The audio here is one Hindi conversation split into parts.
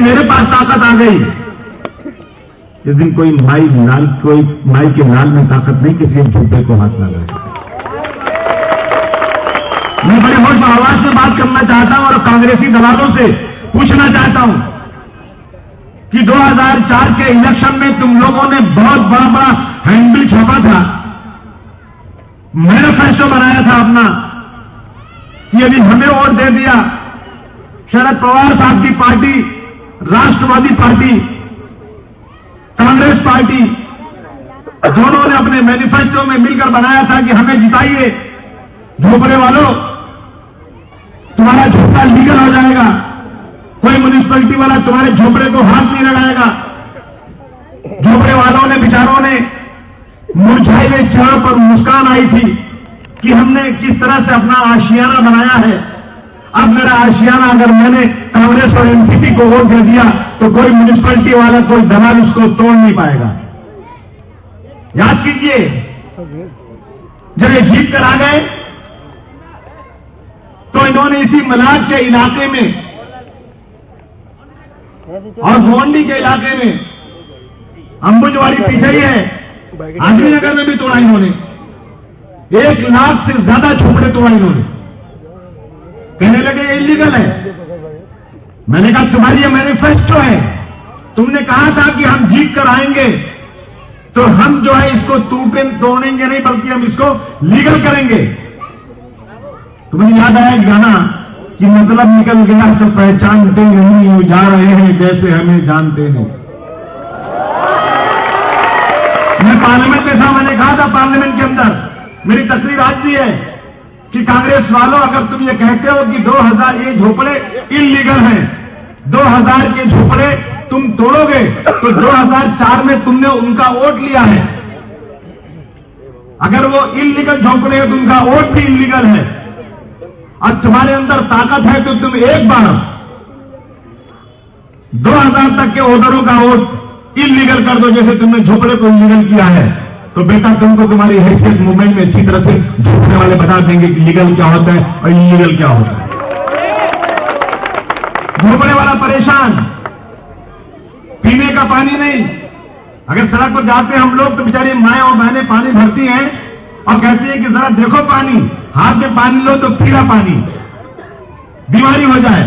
मेरे पास ताकत आ गई, इस दिन कोई माई के लाल में ताकत नहीं किसी झूठे को हाथ लगा। मैं बड़े होश आवाज में बात करना चाहता हूं और कांग्रेसी दलालों से पूछना चाहता हूं कि 2004 के इलेक्शन में तुम लोगों ने बहुत बड़ा हैंडबिल छापा था, मैनिफेस्टो बनाया था अपना कि यदि हमें वोट दे दिया, शरद पवार साहब की पार्टी, राष्ट्रवादी पार्टी, कांग्रेस पार्टी दोनों ने अपने मैनिफेस्टो में मिलकर बनाया था कि हमें जिताइए, झोपड़े वालों तुम्हारा झोपड़ा लीगल हो जाएगा, कोई म्युनिसिपैलिटी वाला तुम्हारे झोपड़े को हाथ नहीं लगाएगा। झोपड़े वालों ने, बेचारों ने मुरझाए हुए चेहरों पर मुस्कान आई थी कि हमने किस तरह से अपना आशियाना बनाया है। अब मेरा आशियाना अगर मैंने कांग्रेस और एनसीपी को वोट दे दिया तो कोई म्युनिसिपैलिटी वाला, कोई दलाल उसको तोड़ नहीं पाएगा। याद कीजिए, जब ये जीत कर आ गए तो इन्होंने इसी मलाड के इलाके में और गोंडी के इलाके में, अंबुजवाड़ी पीछे ही है, आजमी नगर में भी तोड़ा इन्होंने। 1 लाख से ज्यादा झोपड़े तोड़ा इन्होंने। कहने लगे ये इलीगल है। मैंने कहा तुम्हारी ये मैनिफेस्टो है, तुमने कहा था कि हम जीत कर आएंगे तो हम जो है इसको तोड़ेंगे नहीं, बल्कि हम इसको लीगल करेंगे। तुम्हें याद आया गाना कि मतलब निकल गया तो पहचानते नहीं, वो जा रहे हैं जैसे हमें जानते नहीं। मैं पार्लियामेंट में था, मैंने कहा था पार्लियामेंट के अंदर, मेरी तकरीर आज भी है कि कांग्रेस वालों अगर तुम ये कहते हो कि 2000 ये झोपड़े इलीगल हैं, 2000 के झोपड़े तुम तोड़ोगे तो 2004 में तुमने उनका वोट लिया है। अगर वो इलीगल झोपड़े हैं तो उनका वोट भी इलीगल है। अब तुम्हारे अंदर ताकत है तो तुम एक बार 2000 तक के ऑर्डरों का वोट इलीगल कर दो, जैसे तुमने झोपड़े को इलीगल किया है। तो बेटा तुमको तुम्हारी हैसियत मुंबई में अच्छी तरह से झोपड़े वाले बता देंगे कि लीगल क्या होता है और इलीगल क्या होता है। झोपड़े वाला परेशान, पीने का पानी नहीं। अगर सड़क पर जाते हैं हम लोग तो बेचारी माएं और बहनें पानी भरती हैं और कहती है कि जरा देखो पानी, हाथ में पानी लो तो पीला पानी, बीमारी हो जाए।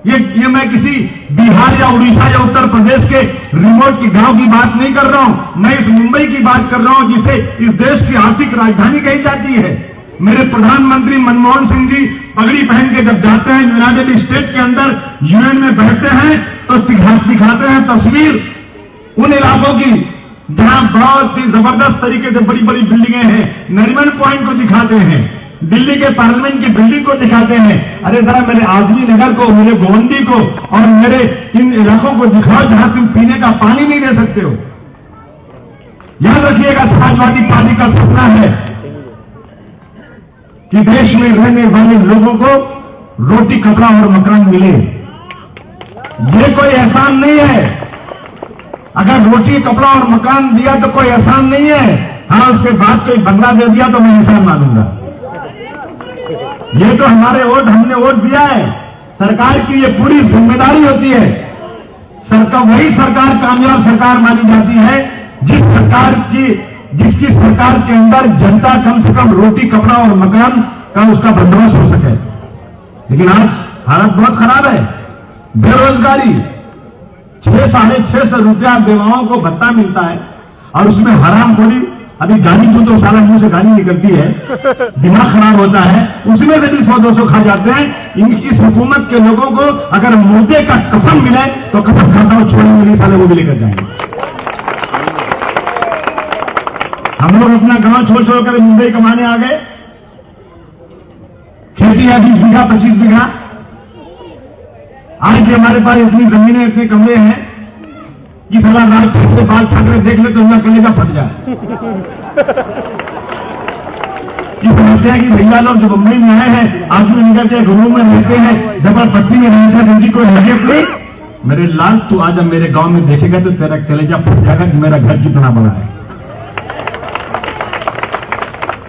ये मैं किसी बिहार या उड़ीसा या उत्तर प्रदेश के रिमोट की गांव की बात नहीं कर रहा हूं, मैं इस मुंबई की बात कर रहा हूं जिसे इस देश की आर्थिक राजधानी कही जाती है। मेरे प्रधानमंत्री मनमोहन सिंह जी पगड़ी पहन के जब जाते हैं यूनाइटेड स्टेट के अंदर, यूएन में बैठते हैं तो दिखाते हैं तस्वीर उन इलाकों की जहां बहुत ही जबरदस्त तरीके से बड़ी बड़ी बिल्डिंगें हैं। नरीमन पॉइंट को दिखाते हैं, दिल्ली के पार्लियामेंट की बिल्डिंग को दिखाते हैं। अरे जरा मेरे आजमी नगर को, मेरे गोंडी को और मेरे इन इलाकों को दिखाओ जहां तुम पीने का पानी नहीं दे सकते हो। याद रखिएगा, समाजवादी पार्टी का सपना है कि देश में रहने वाले लोगों को रोटी, कपड़ा और मकान मिले। ये कोई एहसान नहीं है। अगर रोटी, कपड़ा और मकान दिया तो कोई एहसान नहीं है। हाँ, उसके बाद कोई बंगला दे दिया तो मैं एहसान मानूंगा। ये तो हमारे वोट, हमने वोट दिया है। सरकार की ये पूरी जिम्मेदारी होती है। वही सरकार कामयाब सरकार मानी जाती है जिसकी सरकार के अंदर जनता कम से कम रोटी, कपड़ा और मकान का उसका बंदोबस्त हो सके। लेकिन आज हालत बहुत खराब है। बेरोजगारी, 600-650 रुपया बेवाओं को भत्ता मिलता है और उसमें हरामखोरी। अभी गाली तो सारा मुंह से गाली निकलती है, दिमाग खराब होता है, उसमें से भी 100-200 खा जाते हैं। इस हुकूमत के लोगों को अगर मुर्दे का कफन मिले तो कफन खाता हूं छोड़ने नहीं पाले, वो भी लेकर जाएंगे। हम लोग अपना गांव छोड़ मुंबई कमाने आ गए। खेती है 20 बीघा 25 बीघा। आज भी हमारे पास इतनी जमीनें, इतने कमरे हैं कि साला रात से बाल ठाकरे देख ले तो उनका कलेजा फट जाए। समझते हैं कि भैया लोग जो मुंबई में आए हैं, आदमी निकल के रूम में रहते हैं, झपड़पट्टी में रहते हैं, जिनकी कोई हैसियत नहीं। मेरे लाल, तू आज मेरे गांव में देखेगा तो तेरा कलेजा फट जाएगा कि मेरा घर कितना बड़ा है।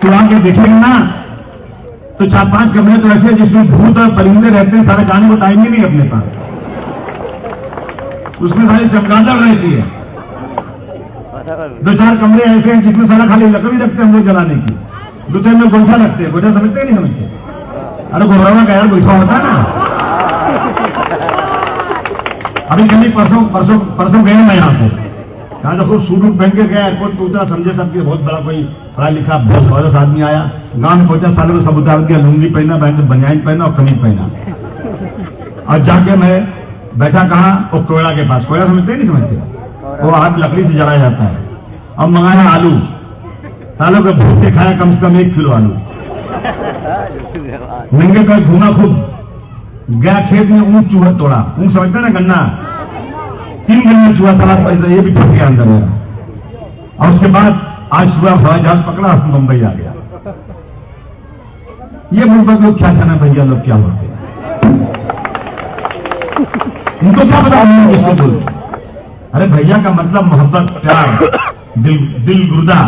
तू आके देखेगा ना तो 4-5 कमरे तो ऐसे जिसमें भूत और परिंदे रहते हैं, सारे जाने को टाइम ही नहीं अपने पास। उसमें सारी चमगादड़ रहती है। 2-4 कमरे ऐसे हैं जिसमें सारा खाली लकड़ी रखते हैं हम लोग जलाने की, 2-3 में गोईठा रखते हैं। गोईठा समझते नहीं समझते? अरे गोबरवा का यार गोईठा होता है ना। अभी कभी परसों गए मैं यहाँ से, कहा तो खूब सूट पहन के गया एयरपोर्ट पे उतरा, समझे सबके बहुत बड़ा कोई पढ़ा लिखा बहुत बड़ा आदमी आया। गांव में पहुंचा, सालों में सब उतार दिया, लुंगी पहना, बनियान पहना और कमीज पहना, और जाके मैं बैठा कहा वो कोयला के पास। कोयला समझते नहीं समझते? वो आग लकड़ी से जलाया जाता है। अब मंगाया आलू, सालों के भूख के खाया कम से कम 1 किलो आलू। नंगे पर घूमा खूब, गया खेत में ऊँट चूहा तोड़ा। ऊँट समझते ना, गन्ना, 3 गन्ना चूहा तोड़ा, पैसा ये भी फट गया अंदर मेरा। और उसके बाद आज सुबह हवाई जहाज पकड़ा, मुंबई आ गया। ये मुल्क लोग क्या जाना भैया, लोग क्या होते हैं, उनको क्या पता किसको बोलते। अरे भैया का मतलब मोहब्बत, प्यार, दिल गुर्दा,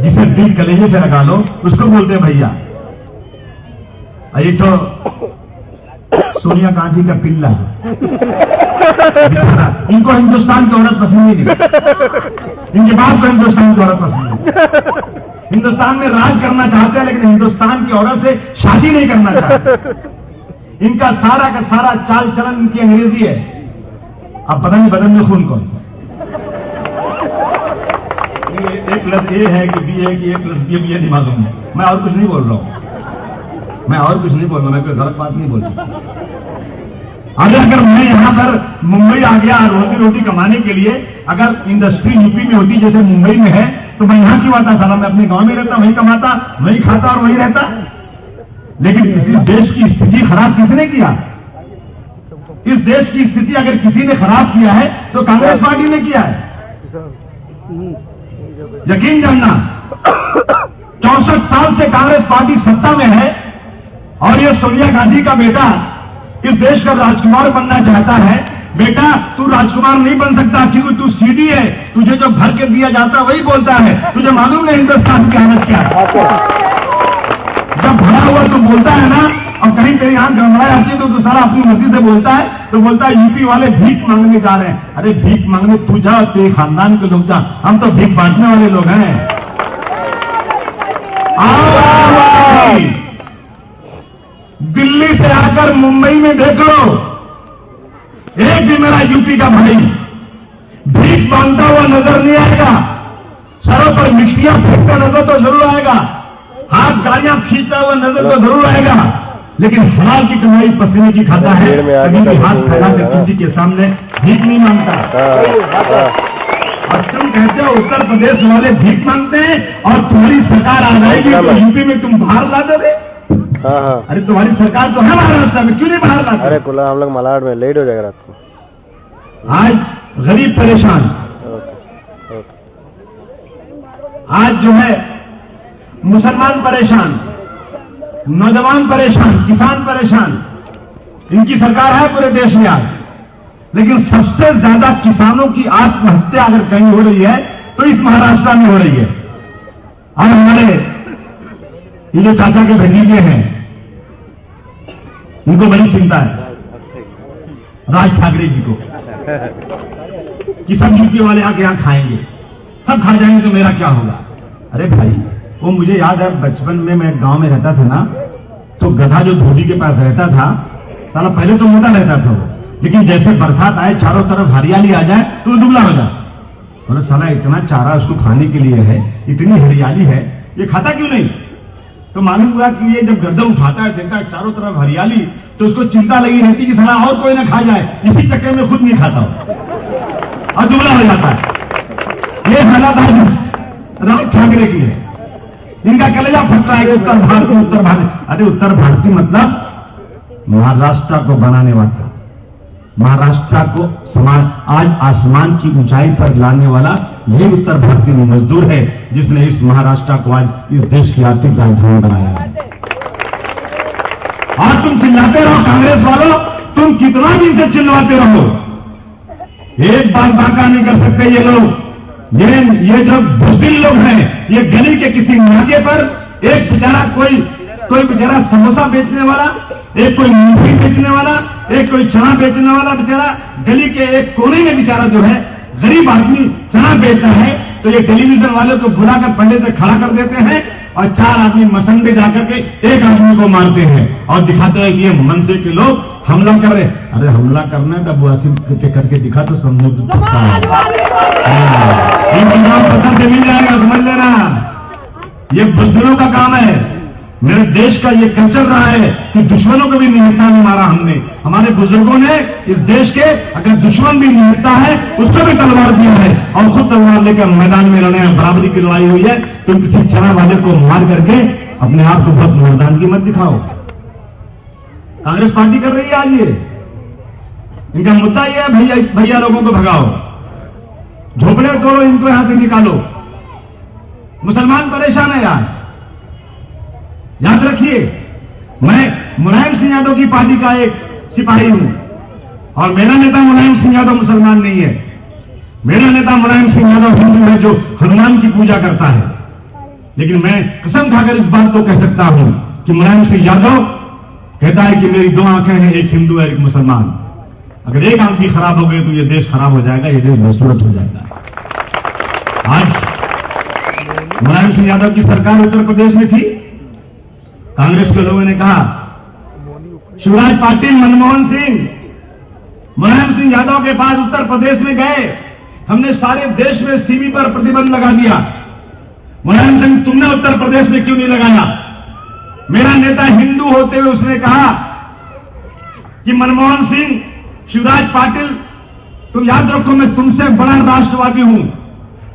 जिसे दिल कलेजे से लगा लो उसको बोलते हैं भैया। ये तो सोनिया गांधी का पिल्ला, इनको हिंदुस्तान की औरत पसंद ही नहीं, इनके बाप को हिंदुस्तान की औरत पसंद नहीं। हिंदुस्तान में राज करना चाहते हैं लेकिन हिंदुस्तान की औरत से शादी नहीं करना चाहते। इनका सारा का सारा चाल चलन इनकी अंग्रेजी है। अब पता नहीं बदन में खून कौन सा, A+A है कि B है कि A+B है नहीं मालूम है। मैं और कुछ नहीं बोल रहा हूं, मैं और कुछ नहीं बोल रहा, मैं कोई गलत बात नहीं बोल सकता। अगर मैं यहां पर मुंबई आ गया रोटी कमाने के लिए, अगर इंडस्ट्री यूपी में होती जैसे मुंबई में है तो मैं यहां क्यों आता? साला मैं अपने गांव में रहता, वहीं कमाता, वहीं खाता और वहीं रहता। लेकिन इस देश की स्थिति खराब किसने किया? इस देश की स्थिति अगर किसी ने खराब किया है तो कांग्रेस पार्टी ने किया है। यकीन जानना, 64 साल से कांग्रेस पार्टी सत्ता में है और ये सोनिया गांधी का बेटा इस देश का राजकुमार बनना चाहता है। बेटा तू राजकुमार नहीं बन सकता क्योंकि तू सीधी है, तुझे जो भर के दिया जाता वही बोलता है। तुझे मालूम नहीं हिंदुस्तान की हालत क्या है? जब भरा हुआ तू बोलता है ना और कहीं कहीं आंख गड़बड़ा जाती है तो सारा अपनी मर्जी से बोलता है, तो बोलता है यूपी वाले भीख मांगने जा रहे हैं। अरे भीख मांगने तू जा, तेरे खानदान के लोग जा, हम तो भीख बांटने वाले लोग हैं। दिल्ली से आकर मुंबई में देखो, एक भी मेरा यूपी का भाई भीख मांगता हुआ नजर नहीं आएगा। सरों पर मिट्टियां फेंकता नजर तो जरूर आएगा, हाथ गाड़ियां खींचता हुआ नजर तो जरूर आएगा, लेकिन हलाल की कमाई पसीने की खाता है। कभी भी हाथ फैला कर किसी के सामने भीख नहीं मांगता। और तुम कहते हो उत्तर प्रदेश वाले भीख मांगते हैं और तुम्हारी सरकार आ जाएगी तो यूपी में तुम बाहर ला दोगे। अरे तुम्हारी सरकार तो है महाराष्ट्र में, क्यों नहीं बाहर लाते? अरे कुल्ला हम लोग मलाड में लेट हो जाएगा रात को। आज गरीब परेशान, आज जो है मुसलमान परेशान, नौजवान परेशान, किसान परेशान। इनकी सरकार है पूरे देश में आज, लेकिन सबसे ज्यादा किसानों की आत्महत्या अगर कहीं हो रही है तो इस महाराष्ट्र में हो रही है। और हमारे ये जो चाचा के भतीजे हैं उनको बड़ी चिंता है राज ठाकरे जी को कि सब यूपी वाले आके यहां खाएंगे, सब खा जाएंगे तो मेरा क्या होगा। अरे भाई, वो मुझे याद है बचपन में मैं गांव में रहता था ना, तो गधा जो धोबी के पास रहता था, साला पहले तो मोटा रहता था वो, लेकिन जैसे बरसात आए चारों तरफ हरियाली आ जाए तो दुबला हो जाए। बोले साला इतना चारा उसको खाने के लिए है, इतनी हरियाली है, ये खाता क्यों नहीं? तो मालूम हुआ कि ये जब गर्दन उठाता है, देखता है चारों तरफ हरियाली, तो उसको चिंता लगी रहती कि साला और कोई ना खा जाए, इसी चक्कर में खुद नहीं खाता हो और दुबला हो जाता है। ये हालात आज राज ठाकरे की है। इनका कलेजा फटता है कि उत्तर भारत। अरे उत्तर भारतीय मतलब महाराष्ट्र को बनाने वाला, महाराष्ट्र को समाज आज आसमान की ऊंचाई पर लाने वाला ये उत्तर भारतीय मजदूर है जिसने इस महाराष्ट्र को आज इस देश की आर्थिक राजधानी बनाया है। आज तुम चिल्लाते रहो कांग्रेस वालों, तुम कितना दिन से चिल्लाते रहो, एक बार बाका नहीं कर सकते ये लोग। ये जो बुज़दिल लोग हैं, ये गली के किसी नाके पर एक बेचारा कोई बेचारा समोसा बेचने वाला, एक कोई मूंगफली बेचने वाला, एक कोई चना बेचने वाला बेचारा गली के एक कोने में बेचारा जो है गरीब आदमी चना बेचता है, तो ये टेलीविजन वाले को बुलाकर पंडे से खड़ा कर देते हैं और 4 आदमी मसंदे जाकर के एक आदमी को मारते हैं और दिखाते हैं कि ये मनसे के लोग हमला कर रहे। अरे हमला करना है तब वासिम करके दिखा तो समझ पता से मिल जाएगा, समझ लेना। ये बुजुर्गों का काम है। मेरे देश का ये कल्चर रहा है कि दुश्मनों को भी निहत्था नहीं मारा हमने। हमारे बुजुर्गों ने इस देश के अगर दुश्मन भी निहत्था है उसको भी तलवार दिया है और खुद तलवार लेकर मैदान में लड़े हैं। बराबरी की लड़ाई हुई है, तो किसी चना वाले को मार करके अपने आप को बहुत मर्दानगी मत दिखाओ। कांग्रेस पार्टी कर रही है आज ये, इनका मुद्दा ये है भैया लोगों को भगाओ, झोपड़े तोड़ो, इनको यहां से निकालो। मुसलमान परेशान है यार, याद रखिए। मैं मुलायम सिंह यादव की पार्टी का एक सिपाही हूं और मेरा नेता मुलायम सिंह यादव मुसलमान नहीं है। मेरा नेता मुलायम सिंह यादव हिंदू है जो हनुमान की पूजा करता है। लेकिन मैं कसम खाकर इस बात को कह सकता हूं कि मुलायम सिंह यादव कहता है कि मेरी 2 आंखें हैं, एक हिंदू है एक मुसलमान। अगर एक आंख भी खराब हो गई तो ये देश खराब हो जाएगा, ये देश बदसूरत हो जाएगा। आज मुलायम सिंह यादव की सरकार उत्तर प्रदेश में थी, कांग्रेस के लोगों ने कहा शिवराज पाटिल, मनमोहन सिंह, मुलायम सिंह यादव के पास उत्तर प्रदेश में गए, हमने सारे देश में सीमी पर प्रतिबंध लगा दिया। मुलायम सिंह तुमने उत्तर प्रदेश में क्यों नहीं लगाया? मेरा नेता हिंदू होते हुए उसने कहा कि मनमोहन सिंह, शिवराज पाटिल, तुम याद रखो मैं तुमसे बड़ा राष्ट्रवादी हूं,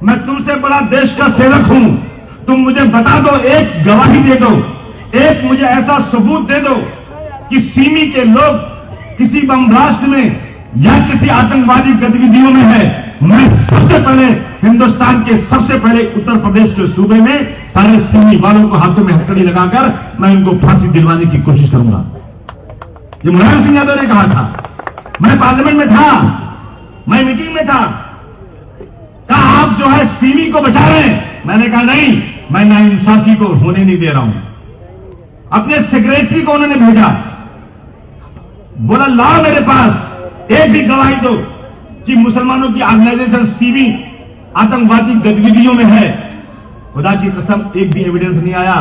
मैं तुमसे बड़ा देश का सेवक हूं। तुम मुझे बता दो, एक गवाही दे दो, एक मुझे ऐसा सबूत दे दो कि सीमी के लोग किसी बम ब्लास्ट में या किसी आतंकवादी गतिविधियों में है। मैं सबसे पहले हिंदुस्तान के सबसे पहले उत्तर प्रदेश के सूबे में सारे सीमी वालों को हाथों में हथकड़ी लगाकर मैं उनको फांसी दिलवाने की कोशिश करूंगा। ये मुलायम सिंह यादव ने कहा था। मैं पार्लियामेंट में था, मैं मीटिंग में था, कहा आप जो है सीमी को बचा रहे हैं। मैंने कहा नहीं, मैं नाइंसाफी को होने नहीं दे रहा हूं। अपने सेक्रेटरी को उन्होंने भेजा, बोला लाओ मेरे पास एक भी गवाही दो कि मुसलमानों की ऑर्गेनाइजेशन सीमी आतंकवादी गतिविधियों में है। खुदा की कसम एक भी एविडेंस नहीं आया।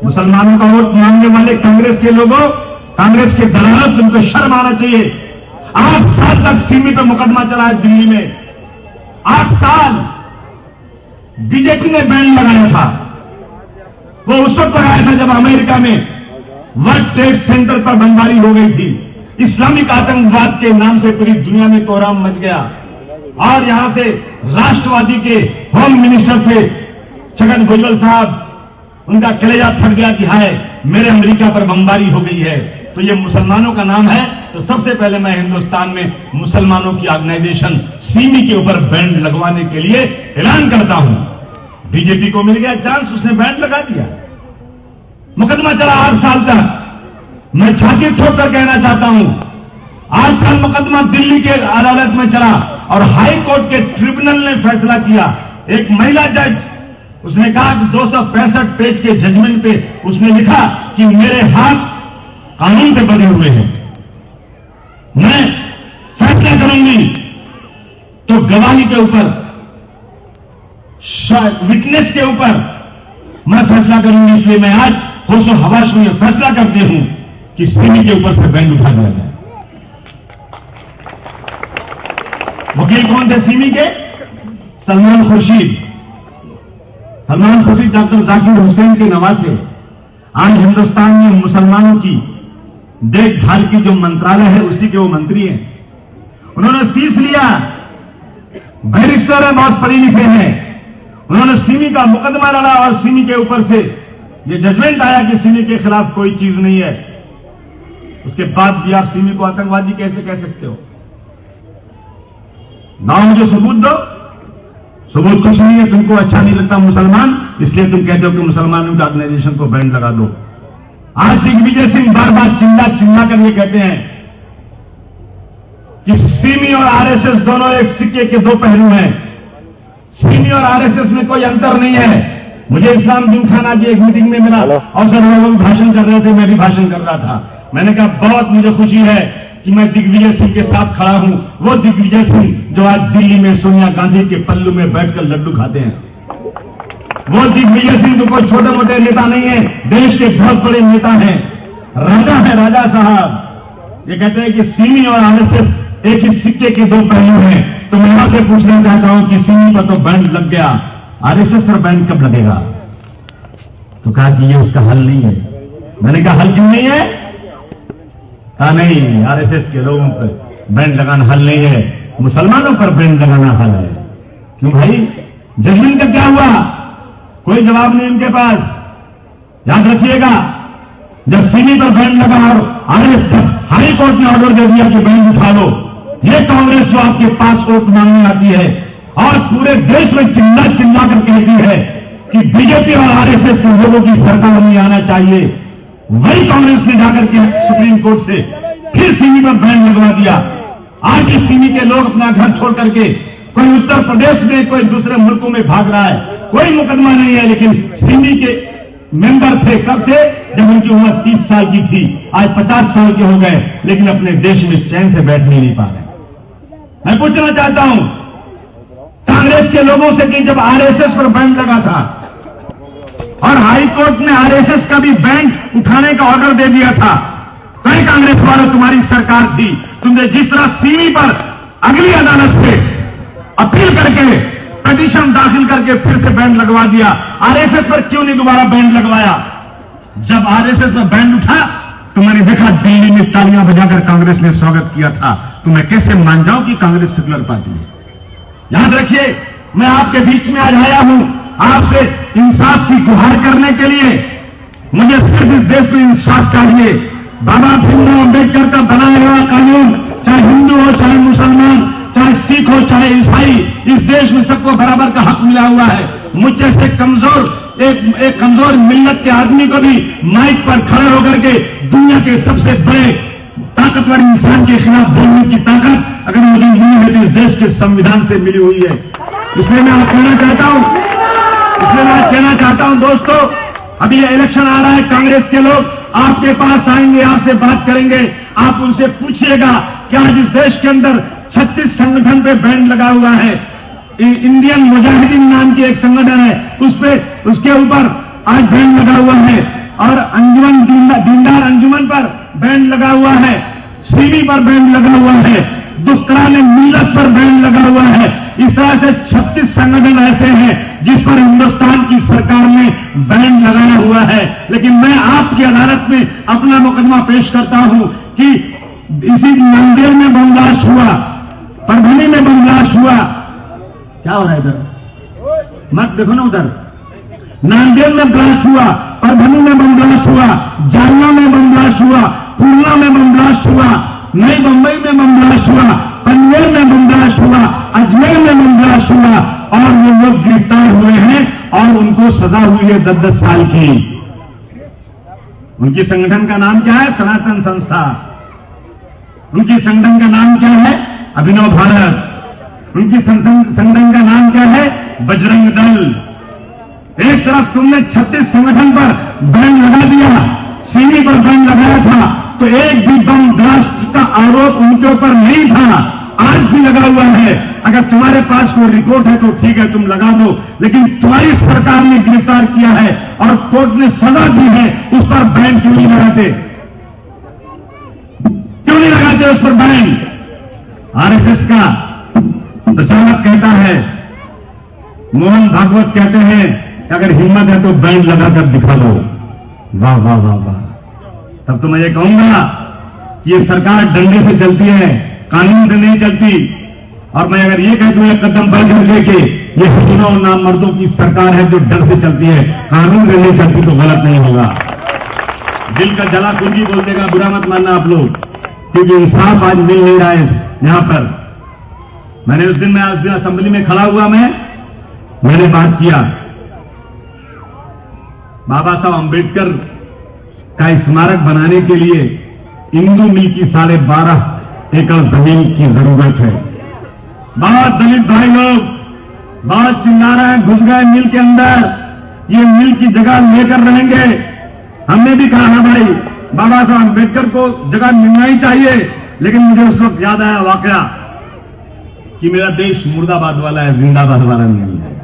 मुसलमानों का वोट मांगने वाले कांग्रेस के लोगों, कांग्रेस के दलाल, तुमको शर्म आना चाहिए। 8 साल तक सीमी पर मुकदमा चला है दिल्ली में। 8 साल बीजेपी ने बैन लगाया था। वो उस वक्त लगाया था जब अमेरिका में वर्ल्ड ट्रेड सेंटर पर बमबारी हो गई थी। इस्लामिक आतंकवाद के नाम से पूरी दुनिया में कोहराम मच गया और यहां से राष्ट्रवादी के होम मिनिस्टर थे छगन भुजबल साहब, उनका कलेजा फट गया कि हाय मेरे अमेरिका पर बमबारी हो गई है। तो ये मुसलमानों का नाम है, तो सबसे पहले मैं हिंदुस्तान में मुसलमानों की ऑर्गेनाइजेशन सीमी के ऊपर बैंड लगवाने के लिए ऐलान करता हूं। बीजेपी को मिल गया चांस, उसने बैंड लगा दिया। मुकदमा चला 8 साल तक। मैं छाती ठोक कर कहना चाहता हूं, 8 साल मुकदमा दिल्ली के अदालत में चला और हाई कोर्ट के ट्रिब्यूनल ने फैसला किया। एक महिला जज, उसने कहा कि 265 पेज के जजमेंट पे उसने लिखा कि मेरे हाथ कानून से बंधे हुए हैं, मैं फैसला करूंगी तो गवाही के ऊपर, विटनेस के ऊपर मैं फैसला करूंगी। इसलिए मैं आज होशो हवास में फैसला करती हूं कि सीमी के ऊपर से बैंड उठा दिया जाए। वकील कौन थे सीमी के? सलमान खुर्शीद। सलमान खुर्शीद डॉक्टर जाकिर हुसैन के नवासे। आज हिंदुस्तान में मुसलमानों की देखभाल की जो मंत्रालय है उसी के वो मंत्री हैं। उन्होंने फीस लिया, बैरिस्टर है, बहुत पढ़े लिखे हैं। उन्होंने सीमी का मुकदमा लड़ा और सीमी के ऊपर से ये जजमेंट आया कि सीमी के खिलाफ कोई चीज नहीं है। उसके बाद भी आप सीमी को आतंकवादी कैसे कह सकते हो? ना मुझे सबूत दो। सबूत कुछ नहीं है, तुमको अच्छा नहीं लगता मुसलमान, इसलिए तुम कहते हो कि मुसलमानों की ऑर्गेनाइजेशन को बैंड लगा दो। आज दिग्विजय सिंह बार बार चिल्ला कर ये कहते हैं कि सीमी और आरएसएस दोनों एक सिक्के के 2 पहलू हैं। सीमी और आरएसएस में कोई अंतर नहीं है। मुझे इस्लाम दिन खान आज एक मीटिंग में मिला और सर वो लोग भाषण कर रहे थे, मैं भी भाषण कर रहा था। मैंने कहा बहुत मुझे खुशी है कि मैं दिग्विजय सिंह के साथ खड़ा हूं, वो दिग्विजय सिंह जो आज दिल्ली में सोनिया गांधी के पल्लू में बैठकर लड्डू खाते हैं। वो दिग्विजय सिंह तो कोई छोटे मोटे नेता नहीं है, देश के बहुत बड़े नेता हैं, राजा है, राजा साहब। ये कहते हैं कि सीमी और आरएसएस एक ही सिक्के के दो पहलू हैं। तो मैं आपसे पूछना चाहता हूं कि सीमी पर तो बैंड लग गया, आरएसएस पर बैंड कब लगेगा? तो कहा कि ये उसका हल नहीं है। मैंने कहा हल क्यों नहीं है? कहा नहीं, आरएसएस के लोगों पर बैंड लगाना हल नहीं है, मुसलमानों पर बैंड लगाना हल है। क्यों भाई? जजमेंट का क्या हुआ? कोई जवाब नहीं उनके पास। याद रखिएगा, जब सीमी पर बैंड लगा और आरएसएस हाई कोर्ट ने ऑर्डर दे दिया कि बैंड उठा लो, ये कांग्रेस जो आपके पास वोट मांगने आती है और पूरे देश में चिल्ला चिल्ला कर कहती है कि बीजेपी और आरएसएस के लोगों की सरकार नहीं आना चाहिए, वही कांग्रेस ने जाकर के सुप्रीम कोर्ट से फिर सीमी पर बैंड लगवा दिया। आज इस सीमी के लोग अपना घर छोड़ करके कोई उत्तर प्रदेश में, कोई दूसरे मुल्कों में भाग रहा है, कोई मुकदमा नहीं है, लेकिन सीमी के मेंबर थे, कब थे? जब उनकी उम्र 30 साल की थी, आज 50 साल के हो गए, लेकिन अपने देश में चैन से बैठ नहीं पा रहे। मैं पूछना चाहता हूं कांग्रेस के लोगों से कि जब आरएसएस पर बैंड लगा था और हाईकोर्ट ने आरएसएस का भी बैंड उठाने का ऑर्डर दे दिया था, कई कांग्रेस वालों तुम्हारी सरकार थी, तुमने जिस तरह सीमी पर अगली अदालत से अपील करके पिटीशन दाखिल करके फिर से बैंड लगवा दिया, आरएसएस पर क्यों नहीं दोबारा बैंड लगवाया? जब आरएसएस पर बैंड उठा तो मैंने देखा दिल्ली में तालियां बजाकर कांग्रेस ने स्वागत किया था। तो मैं कैसे मान जाऊं कि कांग्रेस सेक्युलर पार्टी है? याद रखिए, मैं आपके बीच में आज आया हूं आपसे इंसाफ की गुहार करने के लिए। मुझे सिर्फ इस देश में इंसाफ चाहिए। बाबा भीमराव अम्बेडकर का बनाया हुआ कानून, चाहे हिंदू हो, चाहे मुसलमान, चाहे सिख हो, चाहे ईसाई, इस देश में सबको बराबर का हक मिला हुआ है। मुझ जैसे कमजोर एक कमजोर मिल्लत के आदमी को भी माइक पर खड़े होकर के दुनिया के सबसे बड़े ताकतवर इंसान के खिलाफ बोलने की ताकत अगर मुझे मिली है तो इस देश के संविधान से मिली हुई है। इसलिए मैं कहना चाहता हूं दोस्तों, अभी इलेक्शन आ रहा है, कांग्रेस के लोग आपके पास आएंगे, आपसे बात करेंगे, आप उनसे पूछिएगा क्या आज इस देश के अंदर 36 संगठन पे बैंड लगा हुआ है। इंडियन मुजाहिदीन नाम की एक संगठन है, उसके ऊपर आज बैंड लगा हुआ है, और अंजुमन दीनदार अंजुमन पर बैंड लगा हुआ है, सीमी पर बैंड लगा हुआ है, दुष्करान मिल्लत पर बैंड लगा हुआ है। इस तरह से 36 संगठन ऐसे हैं जिस पर हिंदुस्तान की सरकार ने बैंड लगाया हुआ है। लेकिन मैं आपकी अदालत में अपना मुकदमा पेश करता हूं कि इसी नांदेड़ में बम ब्लास्ट हुआ, परभनी में बम ब्लास्ट हुआ, क्या हो रहा है इधर? मत देखो ना उधर। नांदेड़ में ब्लास्ट हुआ, परभनी में बम ब्लास्ट हुआ, जालना में बम ब्लास्ट हुआ, पूर्णा में बम ब्लास्ट हुआ, नई मुंबई में बम ब्लास्ट हुआ, पनवेल में बम ब्लास्ट हुआ, अजमेर में बम ब्लास्ट हुआ, और वो लोग गिरफ्तार हुए हैं और उनको सजा हुई है 10-10 साल की। उनकी संगठन का नाम क्या है? सनातन संस्था। उनकी संगठन का नाम क्या है? अभिनव भारत। उनकी संगठन का नाम क्या है? बजरंग दल। एक तरफ तुमने 36 संगठन पर बैंड लगा दिया, सीमी पर बैंड लगाया था, तो एक भी बम ब्लास्ट का आरोप उनके ऊपर नहीं था, आज भी लगा हुआ है। अगर तुम्हारे पास कोई रिपोर्ट है तो ठीक है, तुम लगा दो, लेकिन तुम्हारी सरकार ने गिरफ्तार किया है और कोर्ट ने सजा दी है, उस पर बैंड क्यों नहीं लगाते? क्यों नहीं लगाते उस पर बैंड? आरएसएस का प्रचारक कहता है, मोहन भागवत कहते हैं, अगर हिम्मत है तो बैंड लगाकर दिखा दो। वाह वाह वाह वाह। तब तो मैं ये कहूंगा कि ये सरकार डंडे से चलती है, कानून से नहीं चलती। और मैं अगर ये कह दूं एक कदम बढ़कर लेके, ये हसीनों और नामर्दों की सरकार है जो डर से चलती है, कानून से नहीं चलती, तो गलत नहीं होगा। दिल का जला कुंजी बोल देगा, बुरा मत मानना आप लोग, क्योंकि इंसाफ आज मिल नहीं रहा है यहां पर। मैंने उस दिन असेंबली में खड़ा हुआ, मैंने बात किया, बाबा साहब अंबेडकर का स्मारक बनाने के लिए इंदू मिल की 12.5 एकड़ जमीन की जरूरत है। बहुत दलित भाई लोग बहुत चिल्ला रहे हैं, घुस गए मिल के अंदर, ये मिल की जगह लेकर रहेंगे। हमने भी कहा है भाई, बाबा साहब अंबेडकर को जगह मिलना ही चाहिए, लेकिन मुझे उस वक्त याद आया वाकया कि मेरा देश मुर्दाबाद वाला है, जिंदाबाद वाला नहीं है।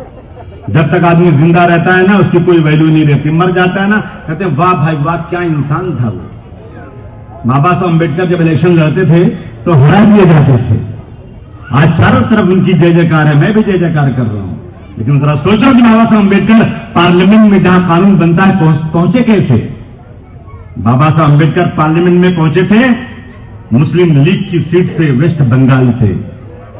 जब तक आदमी जिंदा रहता है ना, उसकी कोई वैल्यू नहीं रहती। मर जाता है ना, कहते वाह भाई वाह, क्या इंसान था वो। बाबा साहब अम्बेडकर जब इलेक्शन लड़ते थे तो हरा दिए जाते थे। आज चारों तरफ उनकी जय जयकार है, मैं भी जय जयकार कर रहा हूं। लेकिन जरा सोचो कि बाबा साहब अम्बेडकर पार्लियामेंट में जहां कानून बनता है पहुंचे कैसे? बाबा साहब अम्बेडकर पार्लियामेंट में पहुंचे थे मुस्लिम लीग की सीट से, वेस्ट बंगाल से।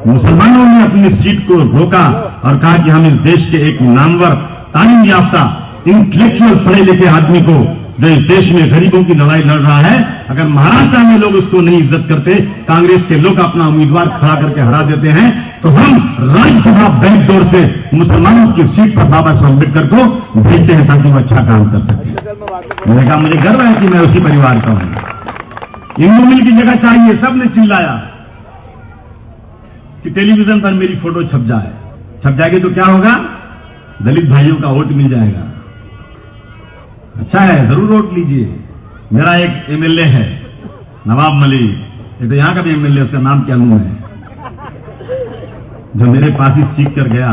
मुसलमानों ने अपनी सीट को रोका और कहा कि हम इस देश के एक नामवर, तालीम याफ्ता, इंटेलेक्चुअल पढ़े लिखे आदमी को, जो इस देश में गरीबों की लड़ाई लड़ रहा है, अगर महाराष्ट्र में लोग उसको नहीं इज्जत करते, कांग्रेस के लोग अपना उम्मीदवार खड़ा करके हरा देते हैं, तो हम राज्यसभा बैकडोर से मुसलमानों की सीट पर बाबा साहब अम्बेडकर को भेजते हैं ताकि वो अच्छा काम कर सके। मैंने कहा मुझे गर्व है कि मैं उसी परिवार का हूं। हिंदू मिल की जगह चाहिए। सबने चिल्लाया कि टेलीविजन पर मेरी फोटो छप जाए। छप जाएगी तो क्या होगा? दलित भाइयों का वोट मिल जाएगा। अच्छा है, जरूर वोट लीजिए। मेरा एक एमएलए है नवाब मलिक, ये तो यहां का भी एमएलए, उसका नाम क्या है, जो मेरे पास ही सीख कर गया।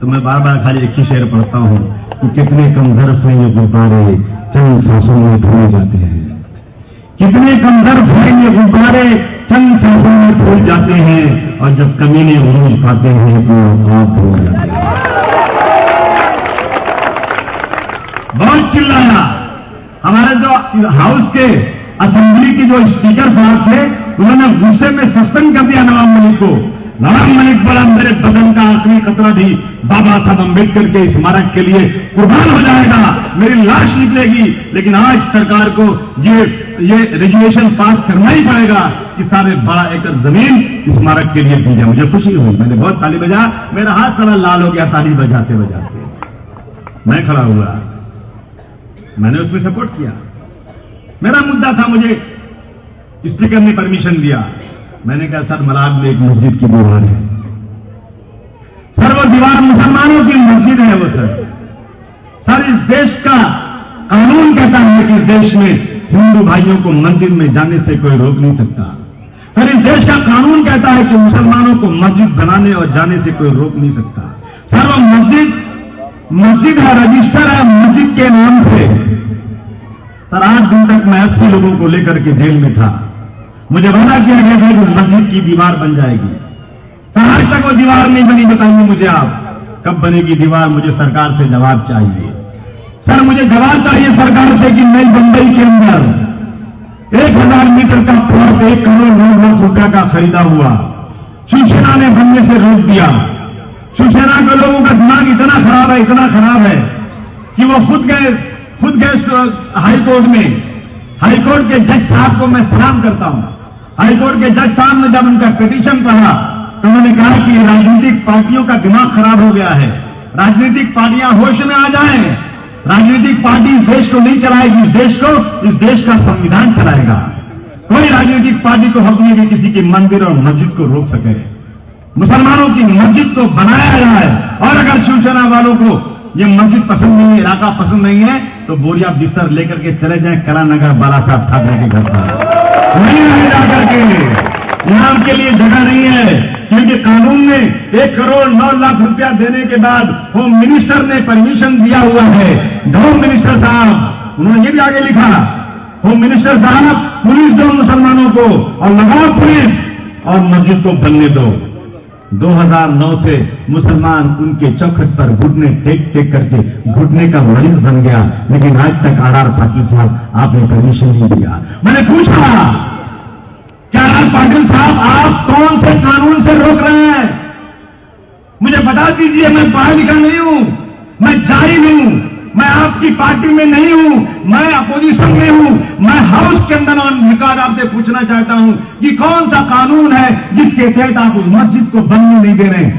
तो मैं बार बार खाली एक ही शेर पढ़ता हूं कि कितने कमजोर हैं ये गुब्बारे, चंद सांसों में भूल जाते हैं। कितने कमजोर हैं ये गुब्बारे, चंद सांसों में भूल जाते हैं। और जब कमीने उरूज पाते हैं तो आप भूल जाते हैं। बहुत चिल्लाया। हमारे जो हाउस के असेंबली के जो स्पीकर साहब थे, उन्होंने गुस्से में सस्पेंड कर दिया नवाब मलिक को। नवाब मलिक बोला मेरे बदन का आखिरी कतरा भी बाबा साहब अम्बेडकर के स्मारक के लिए कुर्बान हो जाएगा, मेरी लाश निकलेगी। लेकिन आज सरकार को ये रेजुलेशन पास करना ही पड़ेगा कि सारे 12 एकड़ जमीन स्मारक के लिए दी जाए। मुझे खुशी हुई, मैंने बहुत ताली बजा, मेरा हाथ सारा लाल हो गया ताली बजाते बजाते। मैं खड़ा हुआ, मैंने उसमें सपोर्ट किया। मेरा मुद्दा था, मुझे स्पीकर ने परमिशन दिया। मैंने कहा सर मलाड में एक मस्जिद की दीवार है सर, वो दीवार मुसलमानों की मस्जिद है वो सर इस देश का कानून कहता है कि इस देश में हिंदू भाइयों को मंदिर में जाने से कोई रोक नहीं सकता। सर इस देश का कानून कहता है कि मुसलमानों को मस्जिद बनाने और जाने से कोई रोक नहीं सकता। सर वो मस्जिद है, रजिस्टर है मस्जिद के नाम से। सर 8 दिन तक मैं 80 लोगों को लेकर के जेल में था। मुझे वादा किया गया था कि मस्जिद की दीवार बन जाएगी। सर आज तक वो दीवार नहीं बनी। बताइए मुझे आप कब बनेगी दीवार? मुझे सरकार से जवाब चाहिए। सर मुझे जवाब चाहिए सरकार से कि नई मुंबई के अंदर 1000 मीटर का प्लॉट 1 करोड़ 9 लाख रुपया का खरीदा हुआ, शिवसेना ने बनने से रोक दिया। शिवसेना के लोगों का दिमाग इतना खराब है कि वो खुद गए हाईकोर्ट के जज साहब को मैं सलाम करता हूं। हाईकोर्ट के जज साहब ने जब उनका पिटीशन पढ़ा तो उन्होंने कहा कि राजनीतिक पार्टियों का दिमाग खराब हो गया है, राजनीतिक पार्टियां होश में आ जाएं। राजनीतिक पार्टी इस देश को नहीं चलाएगी, इस देश का संविधान चलाएगा। कोई राजनीतिक पार्टी को हक नहीं है किसी की मंदिर और मस्जिद को रोक सके। मुसलमानों की मस्जिद को बनाया जाए, और अगर शिवसेना वालों को ये मस्जिद पसंद नहीं है, इलाका पसंद नहीं है, तो बोरिया बिस्तर लेकर के चले जाएं करानगर बाला साहब ठाकरे के घर पर। नहीं रहे जाकर के, यहां के लिए जगह नहीं है, क्योंकि कानून ने 1 करोड़ 9 लाख रुपया देने के बाद होम मिनिस्टर ने परमिशन दिया हुआ है। होम मिनिस्टर साहब, उन्होंने ये भी आगे लिखा, होम मिनिस्टर साहब पुलिस दो मुसलमानों को और लगाओ पुलिस और मस्जिद को बनने दो। 2009 से मुसलमान उनके चौखट पर घुटने टेक करके घुटने का मरीज बन गया, लेकिन आज तक आर पाटिल साहब आपने परमिशन नहीं दिया। मैंने पूछा क्या आर पाटिल साहब आप कौन से कानून से रोक रहे हैं? मुझे बता दीजिए। मैं पढ़ा लिखा नहीं हूं, मैं जाहिल हूं, मैं आपकी पार्टी में नहीं हूं, मैं अपोजिशन में हूं। मैं हाउस के अंदर ऑन रिकॉर्ड आपसे पूछना चाहता हूं कि कौन सा कानून है जिसके तहत आप उस मस्जिद को बनने नहीं दे रहे?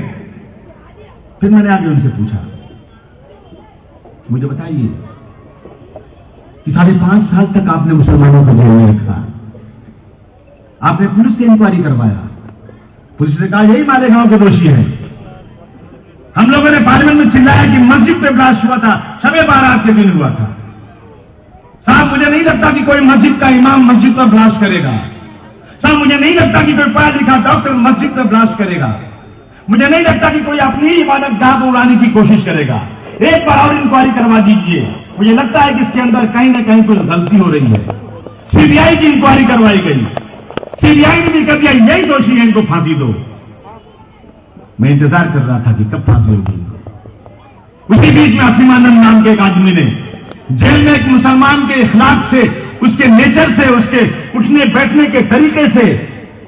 फिर मैंने आगे उनसे पूछा, मुझे बताइए कि 5.5 साल तक आपने मुसलमानों को जेल में रखा, आपने पुलिस से इंक्वायरी करवाया, पुलिस ने कहा यही मालेगांव के दोषी है। हम लोगों ने पार्लियामेंट में चिल्लाया कि मस्जिद पे ब्लास्ट हुआ था, शबे बारात के दिन हुआ था। साहब मुझे नहीं लगता कि कोई मस्जिद का इमाम मस्जिद पर ब्लास्ट करेगा। साहब मुझे नहीं लगता कि कोई पढ़ा लिखा डॉक्टर मस्जिद में ब्लास्ट करेगा। मुझे नहीं लगता कि कोई अपनी इबादत गाह को उड़ाने की कोशिश करेगा। एक बार और इंक्वायरी करवा दीजिए। मुझे लगता है कि इसके अंदर कहीं ना कहीं कोई गलती हो रही है। सीबीआई की इंक्वायरी करवाई गई, सीबीआई ने भी कह दिया यही दोषी है, इनको फांसी दो। मैं इंतजार कर रहा था कि कब फांसी होगी। उसी बीच में असीमानंद नाम के एक आदमी ने जेल में एक मुसलमान के इखलाक से, उसके नेचर से, उसके उठने बैठने के तरीके से,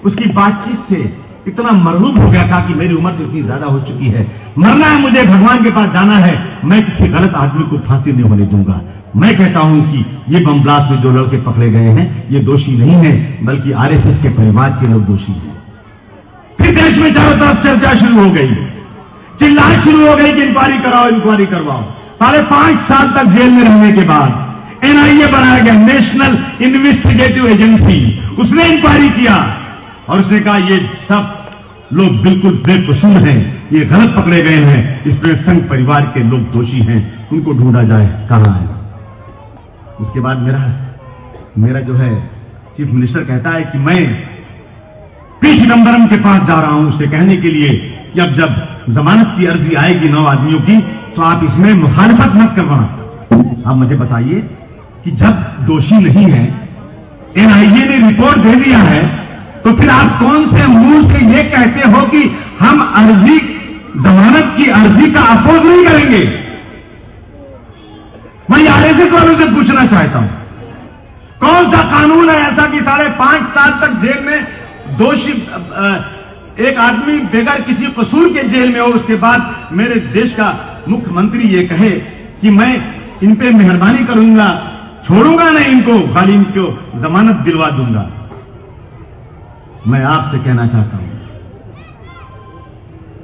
उसकी बातचीत से इतना मरलूब हो गया था कि मेरी उम्र इतनी ज्यादा हो चुकी है, मरना है मुझे, भगवान के पास जाना है, मैं किसी गलत आदमी को फांसी नहीं होने दूंगा। मैं कहता हूं कि ये बम ब्लास्ट में जो लड़के पकड़े गए हैं ये दोषी नहीं है, बल्कि आरएसएस के परिवार के लोग दोषी हैं। फिर देश में चारों तरफ चर्चा शुरू हो गई, चिल्लाए शुरू हो गई कि इंक्वायरी कराओ, इंक्वायरी करवाओ। 5.5 साल तक जेल में रहने के बाद एनआईए बनाया गया, नेशनल इन्वेस्टिगेटिव एजेंसी। उसने इंक्वायरी किया और उसने कहा ये सब लोग बिल्कुल बेकसूर हैं, ये गलत पकड़े गए हैं, इसमें संघ परिवार के लोग दोषी हैं, उनको ढूंढा जाए कहां है। उसके बाद मेरा जो है चीफ मिनिस्टर कहता है कि मैं पी चिदंबरम के पास जा रहा हूं उसे कहने के लिए कि अब जब जमानत की अर्जी आएगी 9 आदमियों की तो आप इसमें मुखालिफत मत करवाना। आप मुझे बताइए कि जब दोषी नहीं है, एनआईए ने रिपोर्ट दे दिया है, तो फिर आप कौन से मुंह से ये कहते हो कि हम अर्जी, जमानत की अर्जी का अपोज नहीं करेंगे। मैं आरएसएस वालों से पूछना चाहता हूं, कौन सा कानून है ऐसा कि 5.5 साल तक जेल में दोषी एक आदमी बेगर किसी कसूर के जेल में हो, उसके बाद मेरे देश का मुख्यमंत्री ये कहे कि मैं इन पे मेहरबानी करूंगा, छोड़ूंगा नहीं इनको, खाली इनको जमानत दिलवा दूंगा। मैं आपसे कहना चाहता हूं,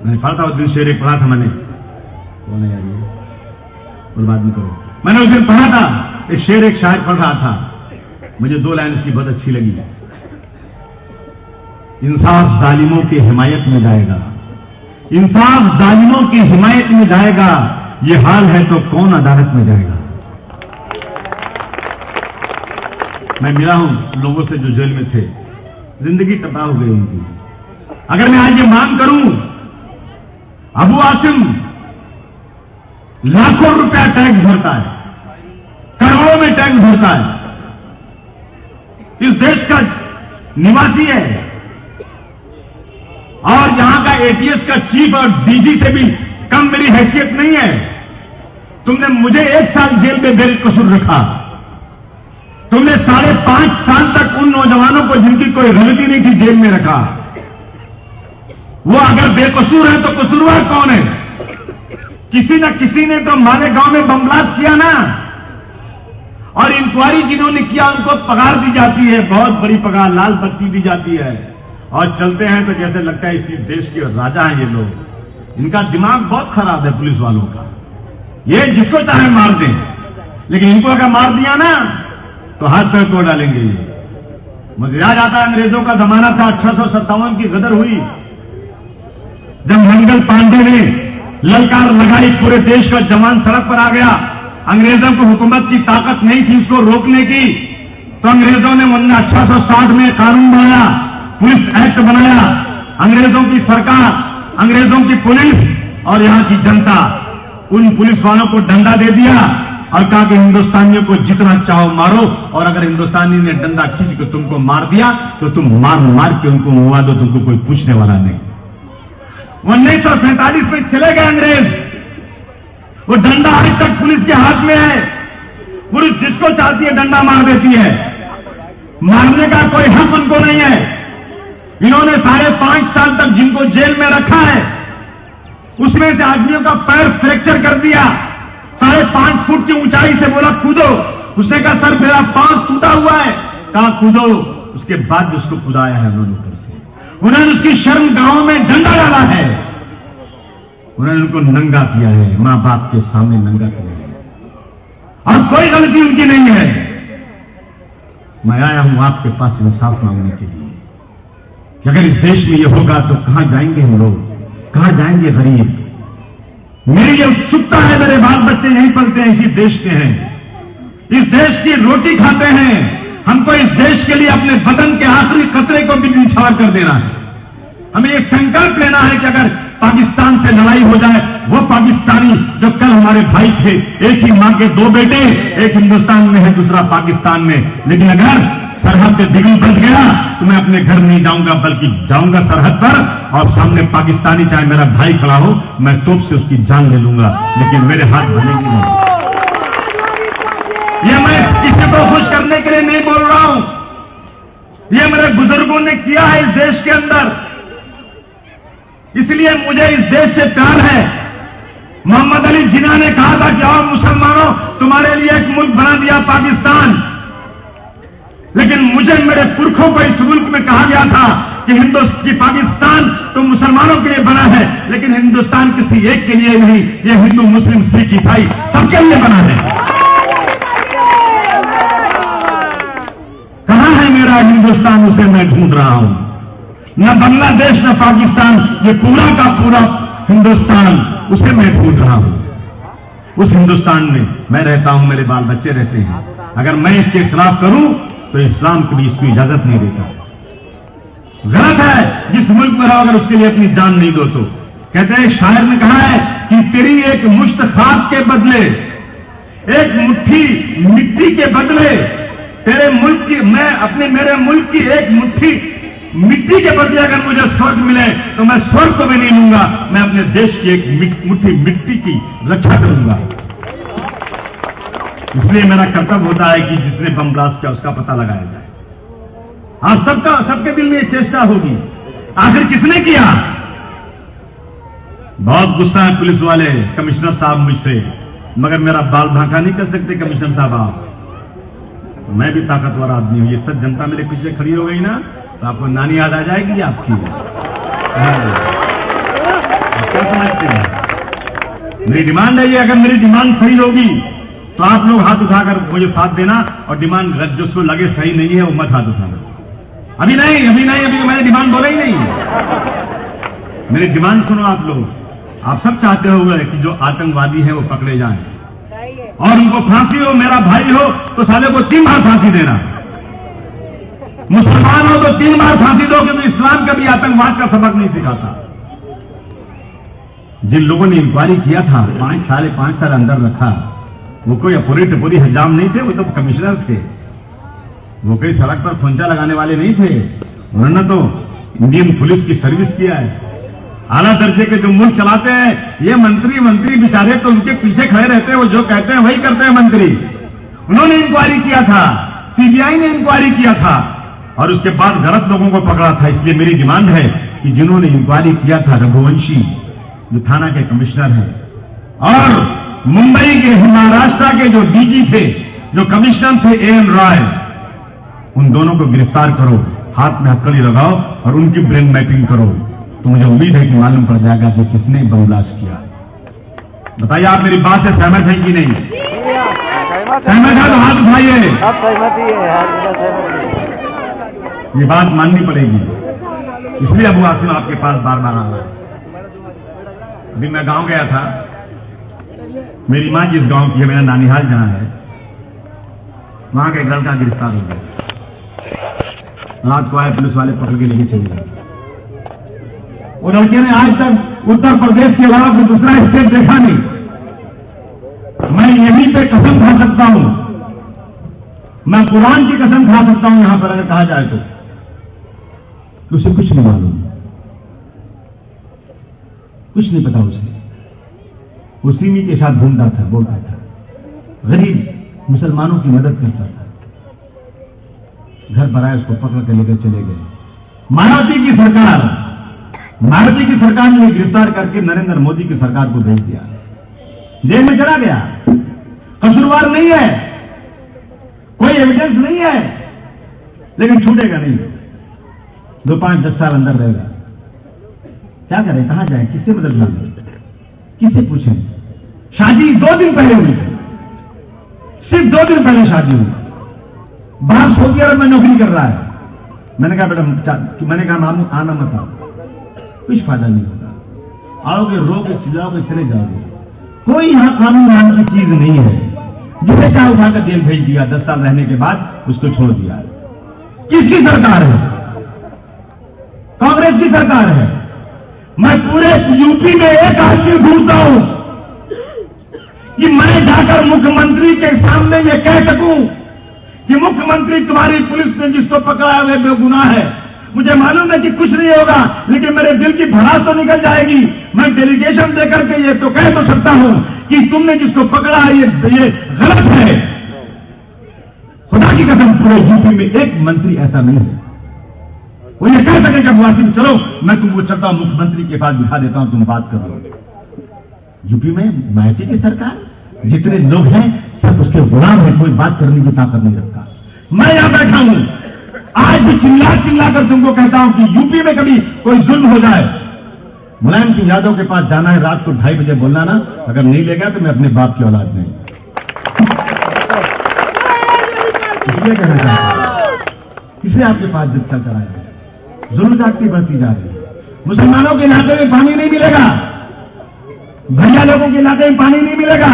मैंने पढ़ा था उस दिन शेर एक पढ़ा था, मैंने कौन है यार ये, बर्बाद नहीं करो। मैंने उस दिन पढ़ा था एक शेर, एक शायर पढ़ रहा था, मुझे 2 लाइन उसकी बहुत अच्छी लगी। इंसाफ जालिमों की हिमायत में जाएगा, इंसाफ जालिमों की हिमायत में जाएगा, ये हाल है तो कौन अदालत में जाएगा। मैं मिला हूं लोगों से जो जेल में थे, जिंदगी तबाह हो गई उनकी। अगर मैं आज ये मांग करूं, अबू आसिम लाखों रुपया टैक्स भरता है, करोड़ों में टैक्स भरता है, इस देश का निवासी है और यहां का एटीएस का चीफ और डीजी से भी कम मेरी हैसियत नहीं है। तुमने मुझे 1 साल जेल में बेकसूर रखा, तुमने 5.5 साल तक उन नौजवानों को जिनकी कोई गलती नहीं थी जेल में रखा। वो अगर बेकसूर है तो कसूरवार कौन है? किसी न किसी ने तो हमारे गांव में बम ब्लास्ट किया ना, और इंक्वायरी जिन्होंने किया उनको पगार दी जाती है, बहुत बड़ी पगार, लाल बत्ती दी जाती है, और चलते हैं तो जैसे लगता है इसी देश के राजा हैं ये लोग। इनका दिमाग बहुत खराब है पुलिस वालों का, ये जिसको चाहे मार दें, लेकिन इनको अगर मार दिया ना तो हाथ पैर तोड़ डालेंगे ये। मुझे याद आता है अंग्रेजों का जमाना था, 1857 की गदर हुई, जब मंगल पांडे ने ललकार लगाई, पूरे देश का जवान सड़क पर आ गया। अंग्रेजों को हुकूमत की ताकत नहीं थी उसको रोकने की, तो अंग्रेजों ने 1860 में कानून बनाया, पुलिस एक्ट बनाया। अंग्रेजों की सरकार, अंग्रेजों की पुलिस और यहां की जनता उन पुलिस वालों को डंडा दे दिया और कहा कि हिंदुस्तानियों को जितना चाहो मारो, और अगर हिंदुस्तानी ने डंडा खींच के तुमको मार दिया तो तुम मार मार के उनको मुआ दो, तुमको कोई पूछने वाला नहीं। 1947 में चले गए अंग्रेज, वो डंडा आज तक पुलिस के हाथ में है। पुलिस जिसको चाहती है डंडा मार देती है, मारने का कोई हक उनको नहीं है। इन्होंने 5.5 साल तक जिनको जेल में रखा है उसमें से आदमियों का पैर फ्रैक्चर कर दिया, 5.5 फुट की ऊंचाई से बोला कूदो, उसने कहा सर मेरा पांव टूटा हुआ है, कहा कूदो, उसके बाद उसको कूदाया है उन्होंने ऊपर से। उन्होंने उसकी शर्म गांव में डंडा डाला है, उन्होंने उनको नंगा किया है, मां बाप के सामने नंगा किया है, और कोई गलती उनकी नहीं है। मैं आया हूं आपके पास इंसाफ मांगने के लिए कि अगर इस देश में ये होगा तो कहां जाएंगे हम लोग, कहां जाएंगे गरीब। मेरी ये उत्सुकता है, मेरे बाल बच्चे यहीं पलते हैं, इसी देश के हैं, इस देश की रोटी खाते हैं, हमको इस देश के लिए अपने बदन के आखिरी कतरे को भी निछावर कर देना है। हमें ये संकल्प लेना है कि अगर पाकिस्तान से लड़ाई हो जाए, वो पाकिस्तानी जो कल हमारे भाई थे, एक ही मां के दो बेटे, एक हिंदुस्तान में है, दूसरा पाकिस्तान में, लेकिन अगर सरहद पे बिगड़ बच गया तो मैं अपने घर नहीं जाऊंगा, बल्कि जाऊंगा सरहद पर, और सामने पाकिस्तानी चाहे मेरा भाई खड़ा हो, मैं तोप से उसकी जान ले लूंगा, लेकिन मेरे हाथ भरेंगे नहीं। ये मैं किसी को खुश करने के लिए नहीं बोल रहा हूं, ये मेरे बुजुर्गों ने किया है इस देश के अंदर, इसलिए मुझे इस देश से प्यार है। मोहम्मद अली जिन्ना ने कहा था कि आओ मुसलमानों, तुम्हारे लिए एक मुल्क बना दिया पाकिस्तान, लेकिन मुझे मेरे पुरखों को इस मुल्क में कहा गया था कि पाकिस्तान तो मुसलमानों के लिए बना है, लेकिन हिंदुस्तान किसी एक के लिए नहीं, ये हिंदू मुस्लिम सिख ईसाई सबके लिए बना है। कहां है मेरा हिंदुस्तान, उसे मैं ढूंढ रहा हूं। न बांग्लादेश न पाकिस्तान, ये पूरा का पूरा हिंदुस्तान, उसे मैं ढूंढ रहा हूं। उस हिंदुस्तान में मैं रहता हूं, मेरे बाल बच्चे रहते हैं। अगर मैं इसके खिलाफ करूं तो इस्लाम कभी इसकी इजाजत नहीं देता। गलत है जिस मुल्क में रहो अगर उसके लिए अपनी जान नहीं दो तो। कहते हैं, शायर ने कहा है कि तेरी एक मुश्त खाक के बदले, एक मुट्ठी मिट्टी के बदले, तेरे मुल्क की मेरे मुल्क की एक मुट्ठी मिट्टी के बदले अगर मुझे स्वर्ग मिले तो मैं स्वर्ग को भी नहीं लूंगा, मैं अपने देश की एक मुट्ठी मिट्टी की रक्षा करूंगा। इसलिए मेरा कर्तव्य होता है कि जिसने बम ब्लास्ट किया उसका पता लगाया जाए। आज सबके दिल में ये चेष्टा होगी, आखिर किसने किया। बहुत गुस्सा है पुलिस वाले, कमिश्नर साहब मुझसे, मगर मेरा बाल भांका नहीं कर सकते कमिश्नर साहब आप। मैं भी ताकतवर आदमी हूं, ये सब जनता मेरे पीछे खड़ी हो गई ना तो आपको नानी याद आ जाएगी आपकी। क्या समझते हैं? मेरी डिमांड है ये, अगर मेरी डिमांड सही होगी तो आप लोग हाथ उठाकर मुझे साथ देना, और डिमांड जिसको लगे सही नहीं है वो मत हाथ उठाना। अभी तो मैंने डिमांड बोला ही नहीं। मेरी डिमांड सुनो आप लोग। आप सब चाहते हो कि जो आतंकवादी है वो पकड़े जाएं और उनको फांसी हो, मेरा भाई हो तो साले को 3 बार फांसी देना, मुसलमान हो तो 3 बार फांसी दो, क्योंकि इस्लाम कभी आतंकवाद का सबक नहीं सिखाता। जिन लोगों ने इंक्वायरी किया था, 5 साल अंदर रखा, वो कोई पूरी हजाम नहीं थे, वो तो कमिश्नर थे, वो कोई सड़क पर खोंचा लगाने वाले नहीं थे। उन्होंने तो इंडियन पुलिस की सर्विस किया है। आला दर्जे के जो मुल्क चलाते हैं, ये मंत्री बेचारे तो उनके पीछे खड़े रहते हैं, वो जो कहते हैं वही करते हैं मंत्री। उन्होंने इंक्वायरी किया था, सीबीआई ने इंक्वायरी किया था, और उसके बाद गलत लोगों को पकड़ा था। इसलिए मेरी डिमांड है कि जिन्होंने इंक्वायरी किया था, रघुवंशी जो थाना के कमिश्नर हैं, और मुंबई के महाराष्ट्र के जो डीजी थे, जो कमिश्नर थे एएन रॉय, उन दोनों को गिरफ्तार करो, हाथ में हथकड़ी लगाओ और उनकी ब्रेन मैपिंग करो, तो मुझे उम्मीद है कि मालूम पड़ जाएगा कि किसने बम ब्लास्ट किया। बताइए आप मेरी बात से सहमत हैं कि नहीं? सहमत है तो हाथ उठाइए। ये बात माननी पड़ेगी, इसलिए अबू आसिम आपके पास बार बार आ रहा है। अभी मैं गांव गया था, मेरी मां जिस गांव की है, मेरा नानिहाल जहां है, वहां का एक लड़का गिरफ्तार हो गया। रात को आए पुलिस वाले पकड़ के लेके चले गए। वो लड़के ने आज तक उत्तर प्रदेश के अलावा कोई दूसरा स्टेट देखा नहीं। मैं यहीं पे कसम खा सकता हूं, मैं कुरान की कसम खा सकता हूं, यहां पर अगर कहा जाए तो उसे कुछ नहीं मालूम, कुछ नहीं पता उसे। वो सिमी के साथ घूमता था, बोलता था, गरीब मुसलमानों की मदद करता था। घर पर आए, उसको पकड़ कर लेकर चले गए। मायावती की सरकार ने गिरफ्तार करके नरेंद्र मोदी की सरकार को भेज दिया, जेल में चला गया। कसूरवार नहीं है, कोई एविडेंस नहीं है, लेकिन छूटेगा नहीं, 2, 5, 10 साल अंदर रहेगा। क्या करें, कहां जाए, किससे मदद मांगे, किससे पूछें? शादी 2 दिन पहले हुई, सिर्फ 2 दिन पहले शादी हुई। बाहर सऊदी अरब में नौकरी कर रहा है। मैंने कहा बेटा, मैंने कहा मामू आना मत आओ, कुछ फायदा नहीं होगा, आओगे रोके चिल्लाओगे चले जाओगे, कोई यहां कानून नाम की चीज नहीं है। जिसे चाहे उठाकर जेल भेज दिया, 10 साल रहने के बाद उसको छोड़ दिया। किसकी सरकार है? कांग्रेस की सरकार है। मैं पूरे यूपी में एक आदमी ढूंढता हूं कि मैं जाकर मुख्यमंत्री के सामने ये कह सकूं कि मुख्यमंत्री तुम्हारी पुलिस ने जिसको पकड़ा है वह बेगुनाह है। मुझे मालूम है कि कुछ नहीं होगा, लेकिन मेरे दिल की भड़ास तो निकल जाएगी। मैं डेलीगेशन देकर के ये तो कह तो सकता हूं कि तुमने जिसको पकड़ा है ये गलत है। खुदा की कसम पूरे यूपी में एक मंत्री ऐसा नहीं है वो ये कह सकेगा वासिम चलो मैं तुमको चलता हूं मुख्यमंत्री के पास बिठा देता हूं, तुम बात करो। यूपी में मायावती की सरकार, जितने लोग हैं सब उसके गुलाम है, कोई बात करने की ताकत नहीं रखता। मैं यहां बैठा हूं, आज भी चिल्ला कर तुमको कहता हूं कि यूपी में कभी कोई जुल्म हो जाए, मुलायम सिंह यादव के पास जाना है, रात को 2:30 बजे बोलना ना, अगर नहीं लेगा तो मैं अपने बाप की औलाद नहीं। इसलिए कहना चाहता हूं, इसलिए आपके पास जिद चल कर आया, जुल्म जागती बढ़ती जा रही है। मुसलमानों के इलाके में पानी नहीं मिलेगा, भैया लोगों के इलाके में पानी नहीं मिलेगा,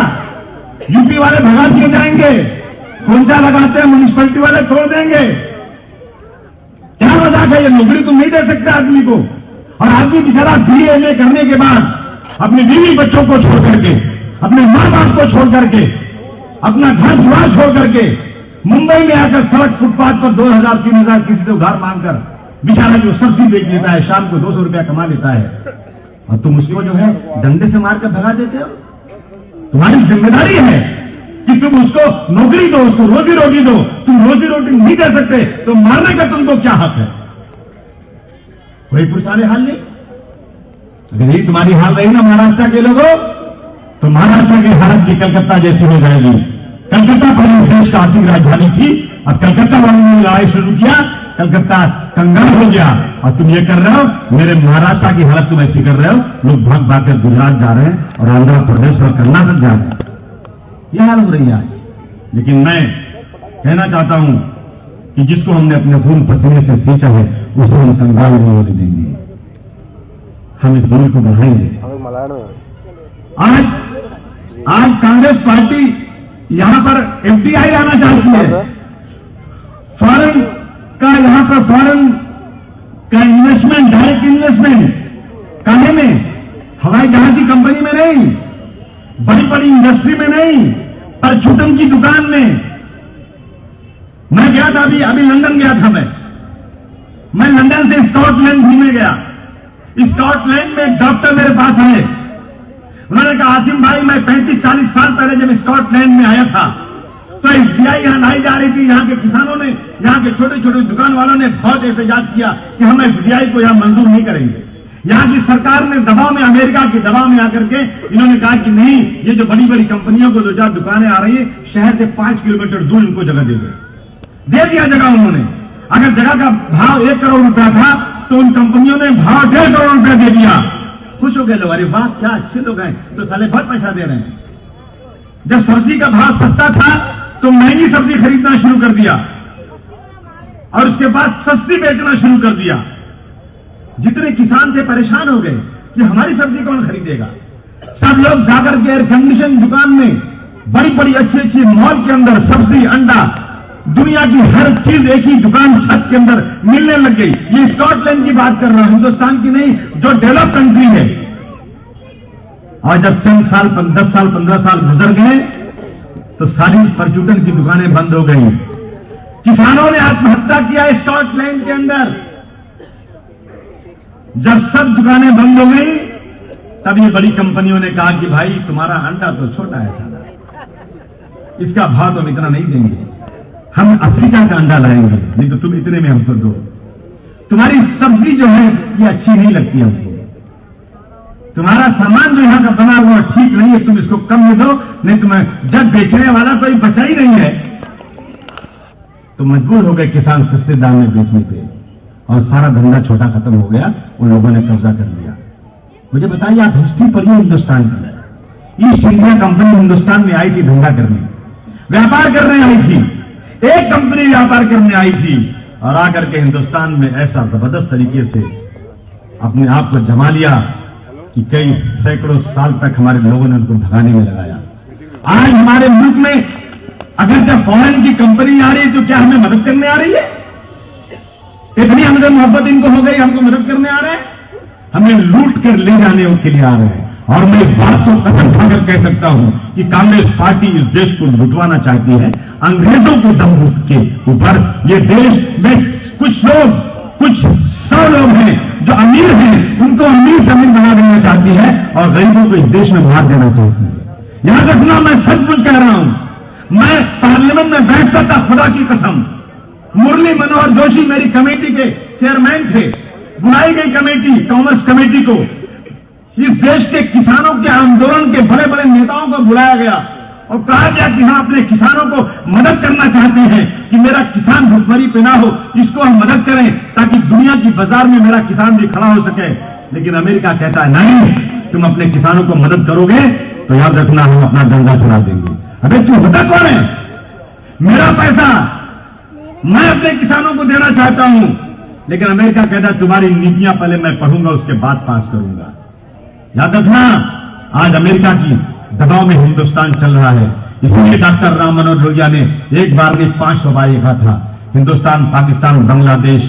यूपी वाले भगा दिए जाएंगे, कोंचा लगाते हैं म्यूनिसिपैलिटी वाले छोड़ देंगे। क्या मजाक है? ये नौकरी तुम नहीं दे सकते आदमी को। और आदमी बेचारा BA करने के बाद अपने बीवी बच्चों को छोड़ करके, अपने मां बाप को छोड़ करके, अपना घर द्वार छोड़ करके मुंबई में आकर सड़क फुटपाथ पर 2000-3000 किसी से उधार मांगकर बेचारा जो सब्जी बेच लेता है, शाम को 200 रुपया कमा लेता है, और तुम उसको जो है डंडे से मारकर भगा देते हो। तुम्हारी जिम्मेदारी है कि तुम उसको नौकरी दो, उसको रोजी रोटी दो। तुम रोजी रोटी नहीं दे सकते तो मारने का तुमको क्या हक है? कोई पुरसारे हाल नहीं। अगर यही तुम्हारी हाल रही ना महाराष्ट्र के लोगों, तो महाराष्ट्र की हालत की कलकत्ता जैसी हो जाएगी। कलकत्ता पहले देश का आर्थिक राजधानी थी, अब कलकत्ता वालों ने लड़ाई शुरू किया, कलकत्ता कंगाल हो गया। और तुम ये कर रहे हो, मेरे महाराष्ट्र की हालत तुम ऐसी कर रहे हो, लोग भाग भाग कर गुजरात जा रहे हैं और आंध्र प्रदेश और कर्नाटक जा रहे हैं। यह हाल हो रही है आज। लेकिन मैं कहना चाहता हूं कि जिसको हमने अपने खून पसीने से सींचा है उसको हम कंगाल नहीं होने देंगे, हम इस दूर को बढ़ाएंगे। आज कांग्रेस पार्टी यहां पर FDI लाना चाहती है, फॉरेन का, यहां पर फॉरेन का इन्वेस्टमेंट, डायरेक्ट इन्वेस्टमेंट काहे में? हवाई जहाज की कंपनी में नहीं, बड़ी बड़ी इंडस्ट्री में नहीं, पर छुटन की दुकान में। मैं गया था अभी लंदन गया था मैं लंदन से स्कॉटलैंड घूमने गया। स्कॉटलैंड में एक डॉक्टर मेरे पास आए, उन्होंने कहा आसिम भाई मैं 35-40 साल पहले जब स्कॉटलैंड में आया था तो FDI यहां लाई जा रही थी। यहां के किसानों ने, यहां के छोटे छोटे दुकान वालों ने बहुत एहतजाज किया कि हम FDI को यहां मंजूर नहीं करेंगे। यहां की सरकार ने दबाव में, अमेरिका के दबाव में आकर के इन्होंने कहा कि नहीं, ये जो बड़ी बड़ी कंपनियों को 2-4 दुकानें आ रही है, शहर से 5 किलोमीटर दूर इनको जगह दे दिया जगह उन्होंने। अगर जगह का भाव 1 करोड़ रुपया था तो उन कंपनियों ने भाव 1.5 करोड़ रुपया दे दिया। खुश हो गए लोग, अरे वाह क्या अच्छे लोग हैं, तो साले बहुत पैसा दे रहे हैं। जब सब्जी का भाव सस्ता था तो महंगी सब्जी खरीदना शुरू कर दिया और उसके बाद सस्ती बेचना शुरू कर दिया। जितने किसान थे परेशान हो गए कि हमारी सब्जी कौन खरीदेगा। सब लोग जाकर के एयर कंडीशन दुकान में, बड़ी बड़ी अच्छी अच्छी मॉल के अंदर सब्जी, अंडा, दुनिया की हर चीज एक ही दुकान छत के अंदर मिलने लग गई। ये स्कॉटलैंड की बात कर रहा हूं, हिंदुस्तान की नहीं, जो डेवलप कंट्री है। और जब 10 साल 15 साल गुजर गए तो सारी परचूटन की दुकानें बंद हो गई। किसानों ने आत्महत्या किया स्कॉटलैंड के अंदर। जब सब दुकानें बंद हो गई तब ये बड़ी कंपनियों ने कहा कि भाई तुम्हारा अंडा तो छोटा है साला, इसका भाव तुम इतना नहीं देंगे, हम अफ्रीका का अंडा लाएंगे, नहीं तो तुम इतने में हमको दो। तुम्हारी सब्जी जो है ये अच्छी नहीं लगती हमको, तुम्हारा सामान जो यहां का बना हुआ ठीक नहीं है, तुम इसको कम में दो, नहीं तो मैं जब बेचने वाला कोई बचा ही नहीं है। तो मजबूर हो गए किसान सस्ते दाम में बेचने पे और सारा धंधा छोटा खत्म हो गया, उन लोगों ने कब्जा कर लिया। मुझे बताइए आप हिस्ट्री पढ़िए हिंदुस्तान की। ईस्ट इंडिया कंपनी हिंदुस्तान में आई थी धंधा करने, व्यापार करने आई थी। एक कंपनी व्यापार करने आई थी और आकर के हिंदुस्तान में ऐसा जबरदस्त तरीके से अपने आप को जमा लिया कि कई सैकड़ों साल तक हमारे लोगों ने उनको भगाने में लगाया। आज हमारे मुल्क में अगर जब फॉरेन की कंपनी आ रही है तो क्या हमें मदद करने आ रही है? इतनी हमसे मोहब्बत इनको हो गई, हमको मदद करने आ रहे हैं? हमें लूट कर ले जाने के लिए आ रहे हैं। और मैं इस बात को कसम खाकर कह सकता हूं कि कांग्रेस पार्टी इस देश को लुटवाना चाहती है अंग्रेजों के दमरूप के ऊपर। ये देश में कुछ लोग, कुछ 100 लोग हैं जो अमीर हैं, उनको अमीर जमीन बना देना चाहती है और गरीबों को इस देश में मार देना चाहती है। यहां रखना, मैं सचमुच कह रहा हूं। मैं पार्लियामेंट में बैठता था, खुदा की कसम। मुरली मनोहर जोशी मेरी कमेटी के चेयरमैन थे। बुलाई गई कमेटी, कॉमर्स कमेटी को, इस देश के किसानों के आंदोलन के बड़े बड़े नेताओं को बुलाया गया और कहा गया कि हम अपने किसानों को मदद करना चाहते हैं कि मेरा किसान भुखमरी पे ना हो, इसको हम मदद करें ताकि दुनिया की बाजार में मेरा किसान भी खड़ा हो सके। लेकिन अमेरिका कहता है नहीं, तुम अपने किसानों को मदद करोगे तो याद रखना हम अपना गंगा छुड़ा देंगे। अबे तू होता कौन है? मेरा पैसा मैं अपने किसानों को देना चाहता हूं, लेकिन अमेरिका कहता है तुम्हारी नीतियां पहले मैं पढ़ूंगा, उसके बाद पास करूंगा। याद रखना, आज अमेरिका की दबाव में हिंदुस्तान चल रहा है। इसलिए डॉक्टर राम मनोहर लोहिया ने एक बार में 500 बार कहा था, हिंदुस्तान, पाकिस्तान, बांग्लादेश,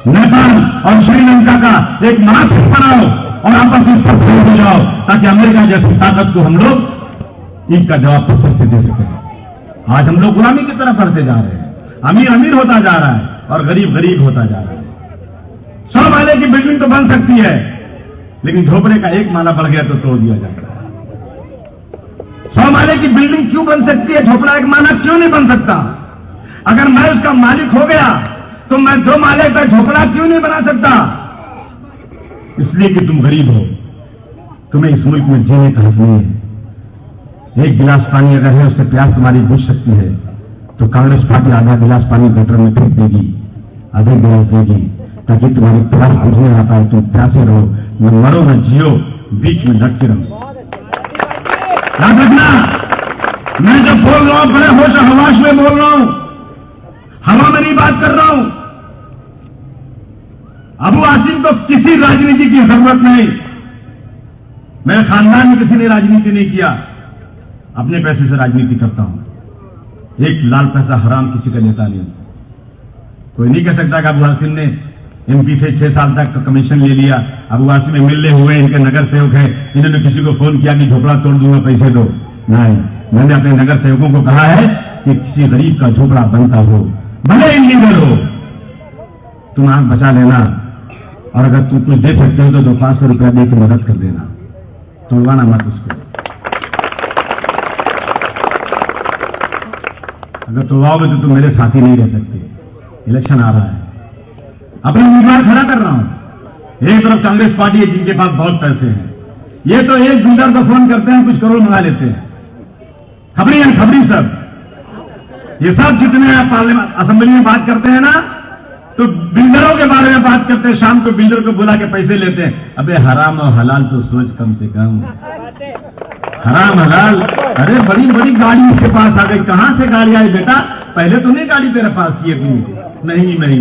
नेपाल और श्रीलंका का एक महासंघ बनाओ और आपस में सब हो जाओ ताकि अमेरिका जैसी ताकत को हम लोग इसका जवाब पत्थर से दे सकें। आज हम लोग गुलामी की तरफ बढ़ते जा रहे हैं। अमीर अमीर होता जा रहा है और गरीब गरीब होता जा रहा है। 100 माले की बिल्डिंग तो बन सकती है, लेकिन झोपड़े का एक माला बढ़ गया तो तोड़ दिया जाता है। 100 माले की बिल्डिंग क्यों बन सकती है, झोपड़ा एक माला क्यों नहीं बन सकता? अगर मैं उसका मालिक हो गया तो मैं 2 माले का झोपड़ा क्यों नहीं बना सकता? इसलिए कि तुम गरीब हो, तुम्हें इस मुल्क में जीने का हक नहीं है। एक गिलास पानी अगर है, उससे प्यास तुम्हारी बुझ सकती है तो कांग्रेस पार्टी आधा गिलास पानी गटर में फेंक देगी, आधे गिलास देगी ताकि तुम्हारी प्यास बुझने ना पाए, तुम प्यासे रहो, न मरो न जियो, बीच में लटके रहो। याद रखना, मैं जब बोल रहा हूं बड़े होश हवाश में बोल रहा हूं, हवा में नहीं बात कर रहा हूं। अबू आसिम को किसी राजनीति की जरूरत नहीं। मेरे खानदान में किसी ने राजनीति नहीं किया, अपने पैसे से राजनीति करता हूं। एक लाल पैसा हराम किसी का नेता नहीं। कोई नहीं कह सकता कि अबू आसिम ने एमपी से 6 साल तक का कमीशन ले लिया, अबू आसिम में मिलने हुए, इनके नगर सेवक है, इन्होंने किसी को फोन किया कि झोपड़ा तोड़ दूंगा, पैसे दो। नहीं, मैंने अपने नगर सेवकों को कहा है कि किसी गरीब का झोपड़ा बनता हो, भले इंजीनियर हो, तुम आंख बचा लेना और अगर तुम कुछ दे सकते हो तो 500 रुपया दे के मदद कर देना, तोड़वाना मत उसको। अगर तोड़वाओगे तो तुम मेरे साथी नहीं रह सकते। इलेक्शन आ रहा है, अपने उम्मीदवार खड़ा कर रहा हूं। एक तरफ कांग्रेस पार्टी है जिनके पास बहुत पैसे हैं, ये तो एक बिल्डर को फोन करते हैं, कुछ करोड़ मंगा लेते हैं। खबरी है, खबरी सब, ये सब जितने पार्लियामेंट असेंबली में बात करते हैं ना, तो बिल्डरों के बारे में बात करते हैं। शाम को बिल्डर को बुला के पैसे लेते हैं। अबे हराम और हलाल तो सोच कम से कम। हराम हलाल, अरे बड़ी बड़ी गाड़ी इसके पास आ गई। कहां से गाड़ी आई बेटा? पहले तो नहीं गाड़ी तेरे पास की है, तू नहीं नहीं,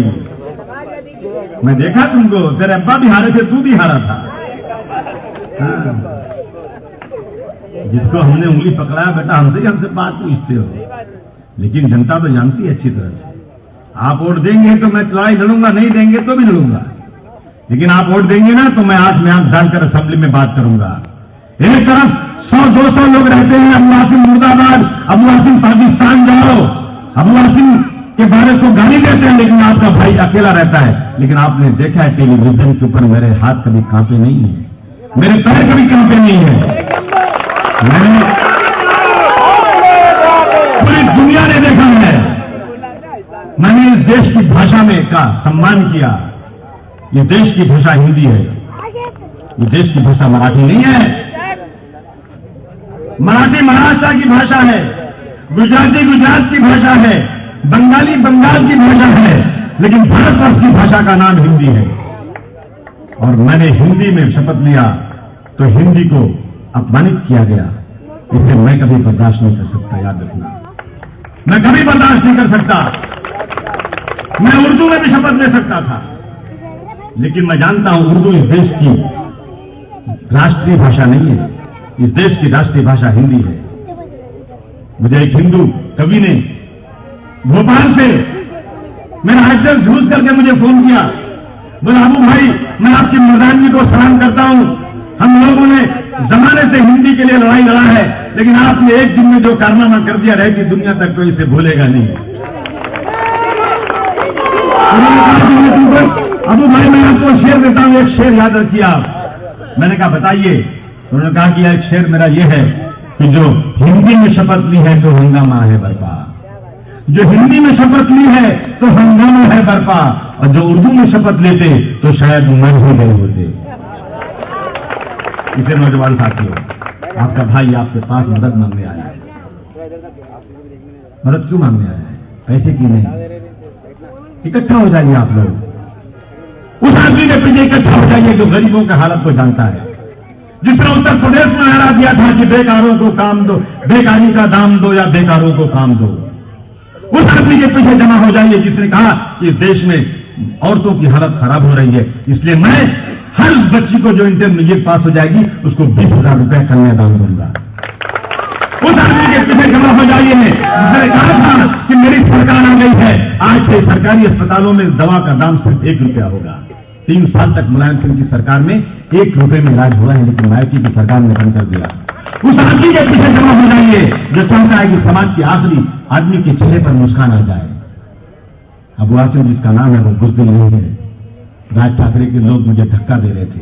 मैं देखा तुमको, तेरे अब्बा भी हारे थे, तू भी हारा था। हाँ। जिसको हमने उंगली पकड़ाया बेटा, हमसे बात पूछते हो, लेकिन जनता तो जानती है अच्छी तरह से। आप वोट देंगे तो मैं लड़ाई लड़ूंगा, नहीं देंगे तो भी लड़ूंगा, लेकिन आप वोट देंगे ना तो मैं आंख में आंख डालकर असेंबली में बात करूंगा। एक तरफ 100-200 लोग रहते हैं, अबू आसिम मुर्दाबाद, अबू आसिम पाकिस्तान जाओ, अबू आसिम के बारे को गाली देते हैं, लेकिन आपका भाई अकेला रहता है। लेकिन आपने देखा है टेलीविजन के ऊपर मेरे हाथ कभी कांपे नहीं है, मेरे पैर कभी कांपे नहीं है। मैंने पूरी दुनिया ने देखा है, मैंने इस देश की भाषा में का सम्मान किया। ये देश की भाषा हिंदी है, ये देश की भाषा मराठी नहीं है। मराठी महाराष्ट्र की भाषा है, गुजराती गुजरात की भाषा है, बंगाली बंगाल की भाषा है, लेकिन भारतवर्ष की भाषा का नाम हिंदी है। और मैंने हिंदी में शपथ लिया तो हिंदी को अपमानित किया गया, इसे मैं कभी बर्दाश्त नहीं कर सकता। याद रखना, मैं कभी बर्दाश्त नहीं कर सकता। मैं उर्दू में भी शपथ ले सकता था, लेकिन मैं जानता हूं उर्दू इस देश की राष्ट्रीय भाषा नहीं है। इस देश की राष्ट्रीय भाषा हिंदी है। मुझे एक हिंदू कवि ने भोपाल से मेरा एक्टर झूठ करके मुझे फोन किया, बोला अबू भाई मैं आपकी मर्दानगी को सलाम करता हूं, हम लोगों ने जमाने से हिंदी के लिए लड़ाई लड़ा है, लेकिन आपने एक दिन में जो कारनामा कर दिया रहेगी दुनिया तक कोई इसे भूलेगा नहीं। अबू भाई मैं आपको शेर देता हूं, एक शेर याद रखिए आप। मैंने कहा बताइए। उन्होंने कहा कि एक शेर मेरा ये है कि जो हिंदी में शपथ ली है तो हंगामा है बर्पा, जो हिंदी में शपथ ली है तो हंगामा है बर्पा, और जो उर्दू में शपथ लेते तो शायद मर ही गए होते। इसे नौजवान साथियों, आपका भाई आपके पास मदद मांगने आया है। मदद क्यों मांगने आया है? पैसे की नहीं। इकट्ठा हो जाइए आप लोग, उस आदमी के पीछे इकट्ठा हो जाइए जो गरीबों की हालत को जानता है। जिस तरह उत्तर प्रदेश में नारा दिया था कि बेकारों को काम दो, बेकारी का दाम दो या बेकारों को काम दो, उस आदमी के पीछे जमा हो जाइए जिसने कहा कि इस देश में औरतों की हालत खराब हो रही है, इसलिए मैं हर बच्ची को जो इंटरमीडिएट पास हो जाएगी उसको 20,000 रुपए कन्यादान दूंगा। उस आदमी के पीछे जमा हो जाइए जिसने कहा था कि मेरी सरकार आ गई है, आज से सरकारी अस्पतालों में दवा का दाम सिर्फ 1 रुपया होगा। 3 साल तक मुलायम सिंह की सरकार में 1 रुपए में इलाज हुआ है, लेकिन मायावती की सरकार ने बंद कर दिया। उस आदमी के पीछे जमा हो जाइए जो चाहता है कि समाज के आखिरी आदमी के चेहरे पर मुस्कान आ जाए। अबू आसिम जिसका नाम है वो बुज़दिल नहीं है। राज ठाकरे के लोग मुझे धक्का दे रहे थे,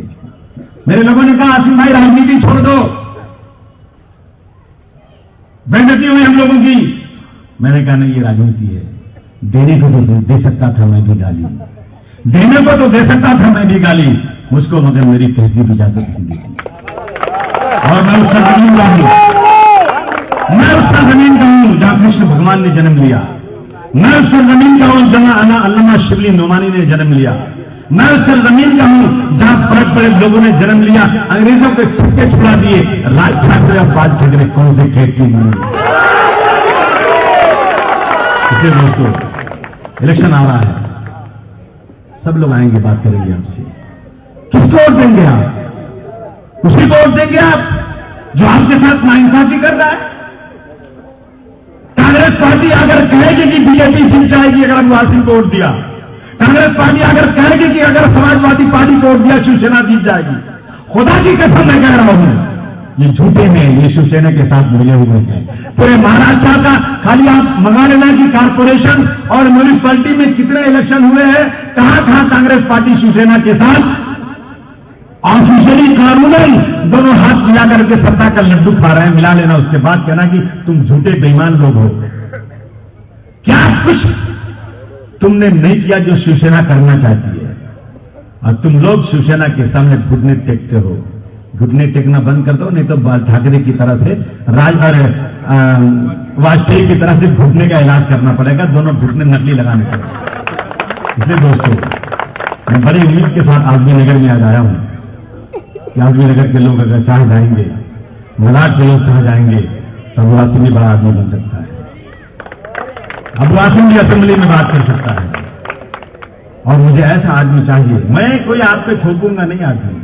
मेरे लोगों ने कहा आसिम भाई राजनीति छोड़ दो, बेइज्जती हुई हम लोगों की। मैंने कहा नहीं ये राजनीति है, देने को तो दे सकता था मैं भी गाली, देने को तो दे सकता था मैं भी गाली, मुझको मगर मेरी तहजीब इजाजत नहीं दी। और मैं उसका जमीन का हूं, मैं उसका जमीन का हूं जहां कृष्ण भगवान ने जन्म लिया, मैं उसका जमीन का हूं जहां अल्लामा शिबली नोमानी ने जन्म लिया, मैं उसका जमीन का हूं जहां बड़े बड़े लोगों ने जन्म लिया, अंग्रेजों के छक्के छुड़ा दिए। राज ठाकरे और बाज ठाकरे कौन से खेती नहीं। इसलिए दोस्तों इलेक्शन आ रहा है, सब लोग आएंगे, बात करेंगे आपसे। किसको वोट देंगे आप? उसी को वोट देंगे आप जो आपके साथ नाइंसाफी कर रहा है। कांग्रेस पार्टी अगर कहेगी कि बीजेपी जीत जाएगी अगर अबू आसिम को वोट दिया, कांग्रेस पार्टी अगर कहेगी कि अगर समाजवादी पार्टी को वोट दिया शिवसेना जीत जाएगी, खुदा की कसम मैं कह रहा हूं, ये झूठे हैं, ये शिवसेना के साथ मिले हुए हैं। पूरे महाराष्ट्र का खाली आप मंगा लेना कि कारपोरेशन और म्यूनिसिपैलिटी में कितने इलेक्शन हुए हैं, कहां कांग्रेस पार्टी शिवसेना के साथ ऑफिशियली कानूनन दोनों हाथ मिला करके सत्ता का लड्डू खा रहे हैं। मिला लेना, उसके बाद कहना कि तुम झूठे बेईमान लोग हो। क्या कुछ तुमने नहीं किया जो शिवसेना करना चाहती है, और तुम लोग शिवसेना के सामने घुटने टेकते हो। घुटने टेकना बंद कर दो, नहीं तो बाल ठाकरे की तरह से वाजपेयी की तरह से घुटने का इलाज करना पड़ेगा, दोनों घुटने नकली लगाने पड़ेगा। इसलिए दोस्तों मैं बड़ी उम्मीद के साथ आजमी नगर में आज आया हूं कि आजमी नगर के लोग अगर चाह जाएंगे, मलाड के लोग चाह जाएंगे तो अबू आसिम भी बड़ा आदमी बन सकता है। अबू आसिम भी असेंबली में बात कर सकता है, और मुझे ऐसा आदमी चाहिए। मैं कोई आप पे थोपूंगा नहीं आदमी,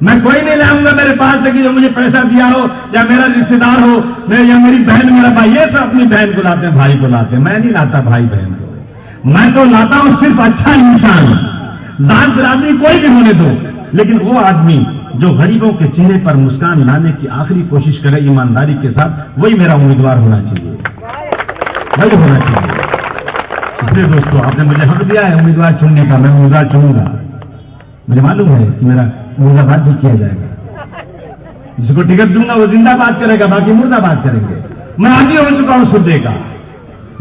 मैं कोई नहीं लाऊंगा मेरे पास से कि जो मुझे पैसा दिया हो या मेरा रिश्तेदार हो या मेरी बहन मेरा भाई। ये सब अपनी बहन को लाते हैं, भाई को लाते हैं, मैं नहीं लाता भाई बहन को। मैं तो लाता हूं सिर्फ अच्छा इंसान, दान बिरादरी कोई भी होने दो, लेकिन वो आदमी जो गरीबों के चेहरे पर मुस्कान लाने की आखिरी कोशिश करे ईमानदारी के साथ, वही मेरा उम्मीदवार होना चाहिए, वही होना चाहिए। इसलिए दोस्तों आपने मुझे हक दिया है उम्मीदवार चुनने का, मैं उम्मीदवार चुनूंगा। मुझे मालूम है कि मेरा मुर्दाबाद भी किया जाएगा, जिसको टिकट दूंगा वो जिंदाबाद करेगा, बाकी मुर्दाबाद करेंगे। मैं आगे हो चुका हूं सुद्दे का,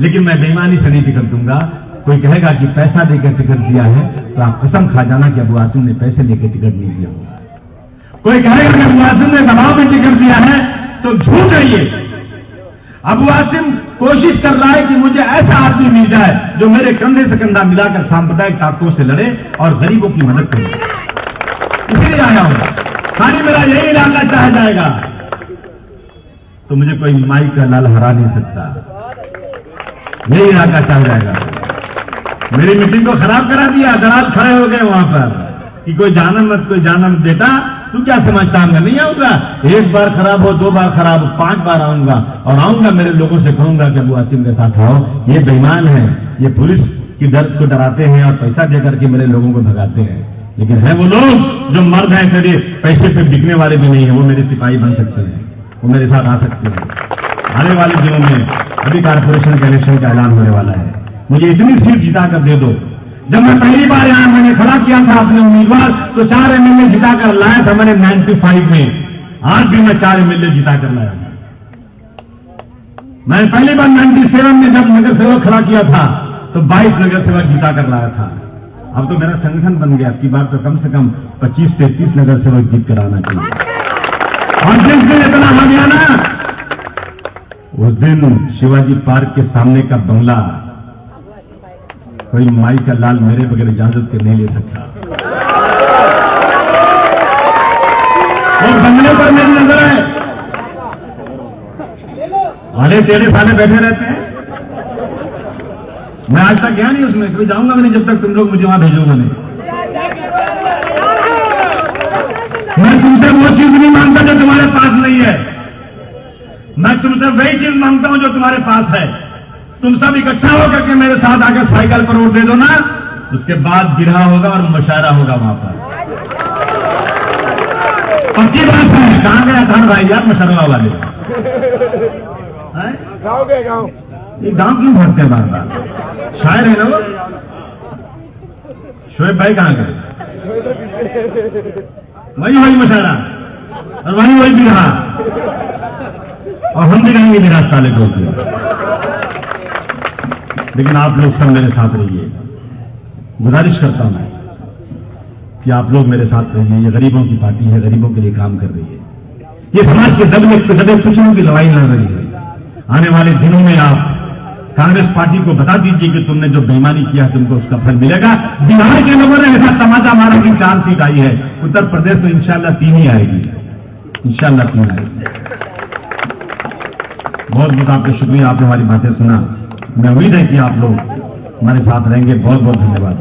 लेकिन मैं बेईमानी से नहीं टिकट दूंगा। कोई कहेगा कि पैसा देकर टिकट दिया है तो आप कसम खा जाना कि अबू आसिम ने पैसे लेकर टिकट नहीं दिया होगा। कोई कहेगा कि अबू आसिम ने दबाव में टिकट दिया है तो झूठ है ये। अबू आसिम कोशिश कर रहा है कि मुझे ऐसा आदमी मिल जाए जो मेरे कंधे से कंधा मिलाकर सांप्रदायिक ताकतों से लड़े और गरीबों की मदद करे। इसीलिए आया हूं, खाली मेरा यही इलाका चाह जाएगा तो मुझे कोई माई का लाल हरा नहीं सकता, यही इलाका चाह जाएगा। मेरी मीटिंग को खराब करा दिया, दराज खड़े हो गए वहां पर कि कोई जाना मत, कोई जाना मत। बेटा तू क्या समझता मैं नहीं आऊंगा? एक बार खराब हो, 2 बार खराब हो, 5 बार आऊंगा, और आऊंगा मेरे लोगों से कहूंगा कि अबू आसिम के साथ आओ। ये बेईमान है, ये पुलिस की दर्द को डराते हैं और पैसा देकर के मेरे लोगों को भगाते हैं। लेकिन है वो लोग जो मर्द हैं, कभी पैसे पे बिकने वाले भी नहीं है, वो मेरे सिपाही बन सकते हैं, वो मेरे साथ आ सकते हैं। आने वाले दिनों में अभी कारपोरेशन के इलेक्शन का ऐलान होने वाला है, मुझे इतनी सीट जिता कर दे दो। जब मैं पहली बार यहां मैंने खड़ा किया था अपने उम्मीदवार, तो 4 एमएलए जिता कर लाया था मैंने 95 में। आज भी मैं 4 एमएलए जिता कर लाया था। मैं पहली बार 97 में जब नगर सेवक खड़ा किया था तो 22 नगर सेवक जिता कर लाया था। अब तो मेरा संगठन बन गया, अब की बार तो कम से कम 25 से 30 नगर सेवक जीत कर आना चाहिए। और जिस दिन इतना हो गया ना, उस दिन शिवाजी पार्क के सामने का बंगला कोई माई का लाल मेरे बगैर इजाजत के नहीं ले सकता। और बंगले पर मेरी नजर है, आले टेढ़े साले बैठे रहते हैं। मैं आज तक गया नहीं उसमें, कभी जाऊंगा भी नहीं जब तक तुम लोग मुझे वहां भेजोगे नहीं। मैं तुमसे वो चीज नहीं मांगता जो तुम्हारे पास नहीं है, मैं तुमसे वही चीज मांगता हूं जो तुम्हारे पास है। तुम सब इकट्ठा होकर के मेरे साथ आकर साइकिल पर वोट दे दो ना, उसके बाद गिरहा होगा और मुशायरा होगा वहां पर। पक्की बात है। कहां गया था भाई यार मुशर्रफ वाले? गाँव के गाँव, ये गांव क्यों भरते हैं बार बार? शायर है ना वो शोएब भाई, कहां गए? वही मुशायरा और वही गिरहा, और हम भी रहेंगे बिना साले को। लेकिन आप लोग सब मेरे साथ रहिए, गुजारिश करता हूं मैं कि आप लोग मेरे साथ रहिए। ये गरीबों की पार्टी है, गरीबों के लिए काम कर रही है। ये समाज के दबे कुचलों की लड़ाई लड़ रही है। आने वाले दिनों में आप कांग्रेस पार्टी को बता दीजिए कि तुमने जो बेईमानी किया तुमको उसका फल मिलेगा। बिहार के लोगों ने ऐसा तमाचा मारा कि 4 सीट आई है, उत्तर प्रदेश में इंशाल्लाह 3 ही आएगी, इंशाल्लाह 3 आएगी। बहुत बहुत आपका शुक्रिया, आपने हमारी बातें सुना। मैं उम्मीद है कि आप लोग हमारे साथ रहेंगे। बहुत बहुत धन्यवाद।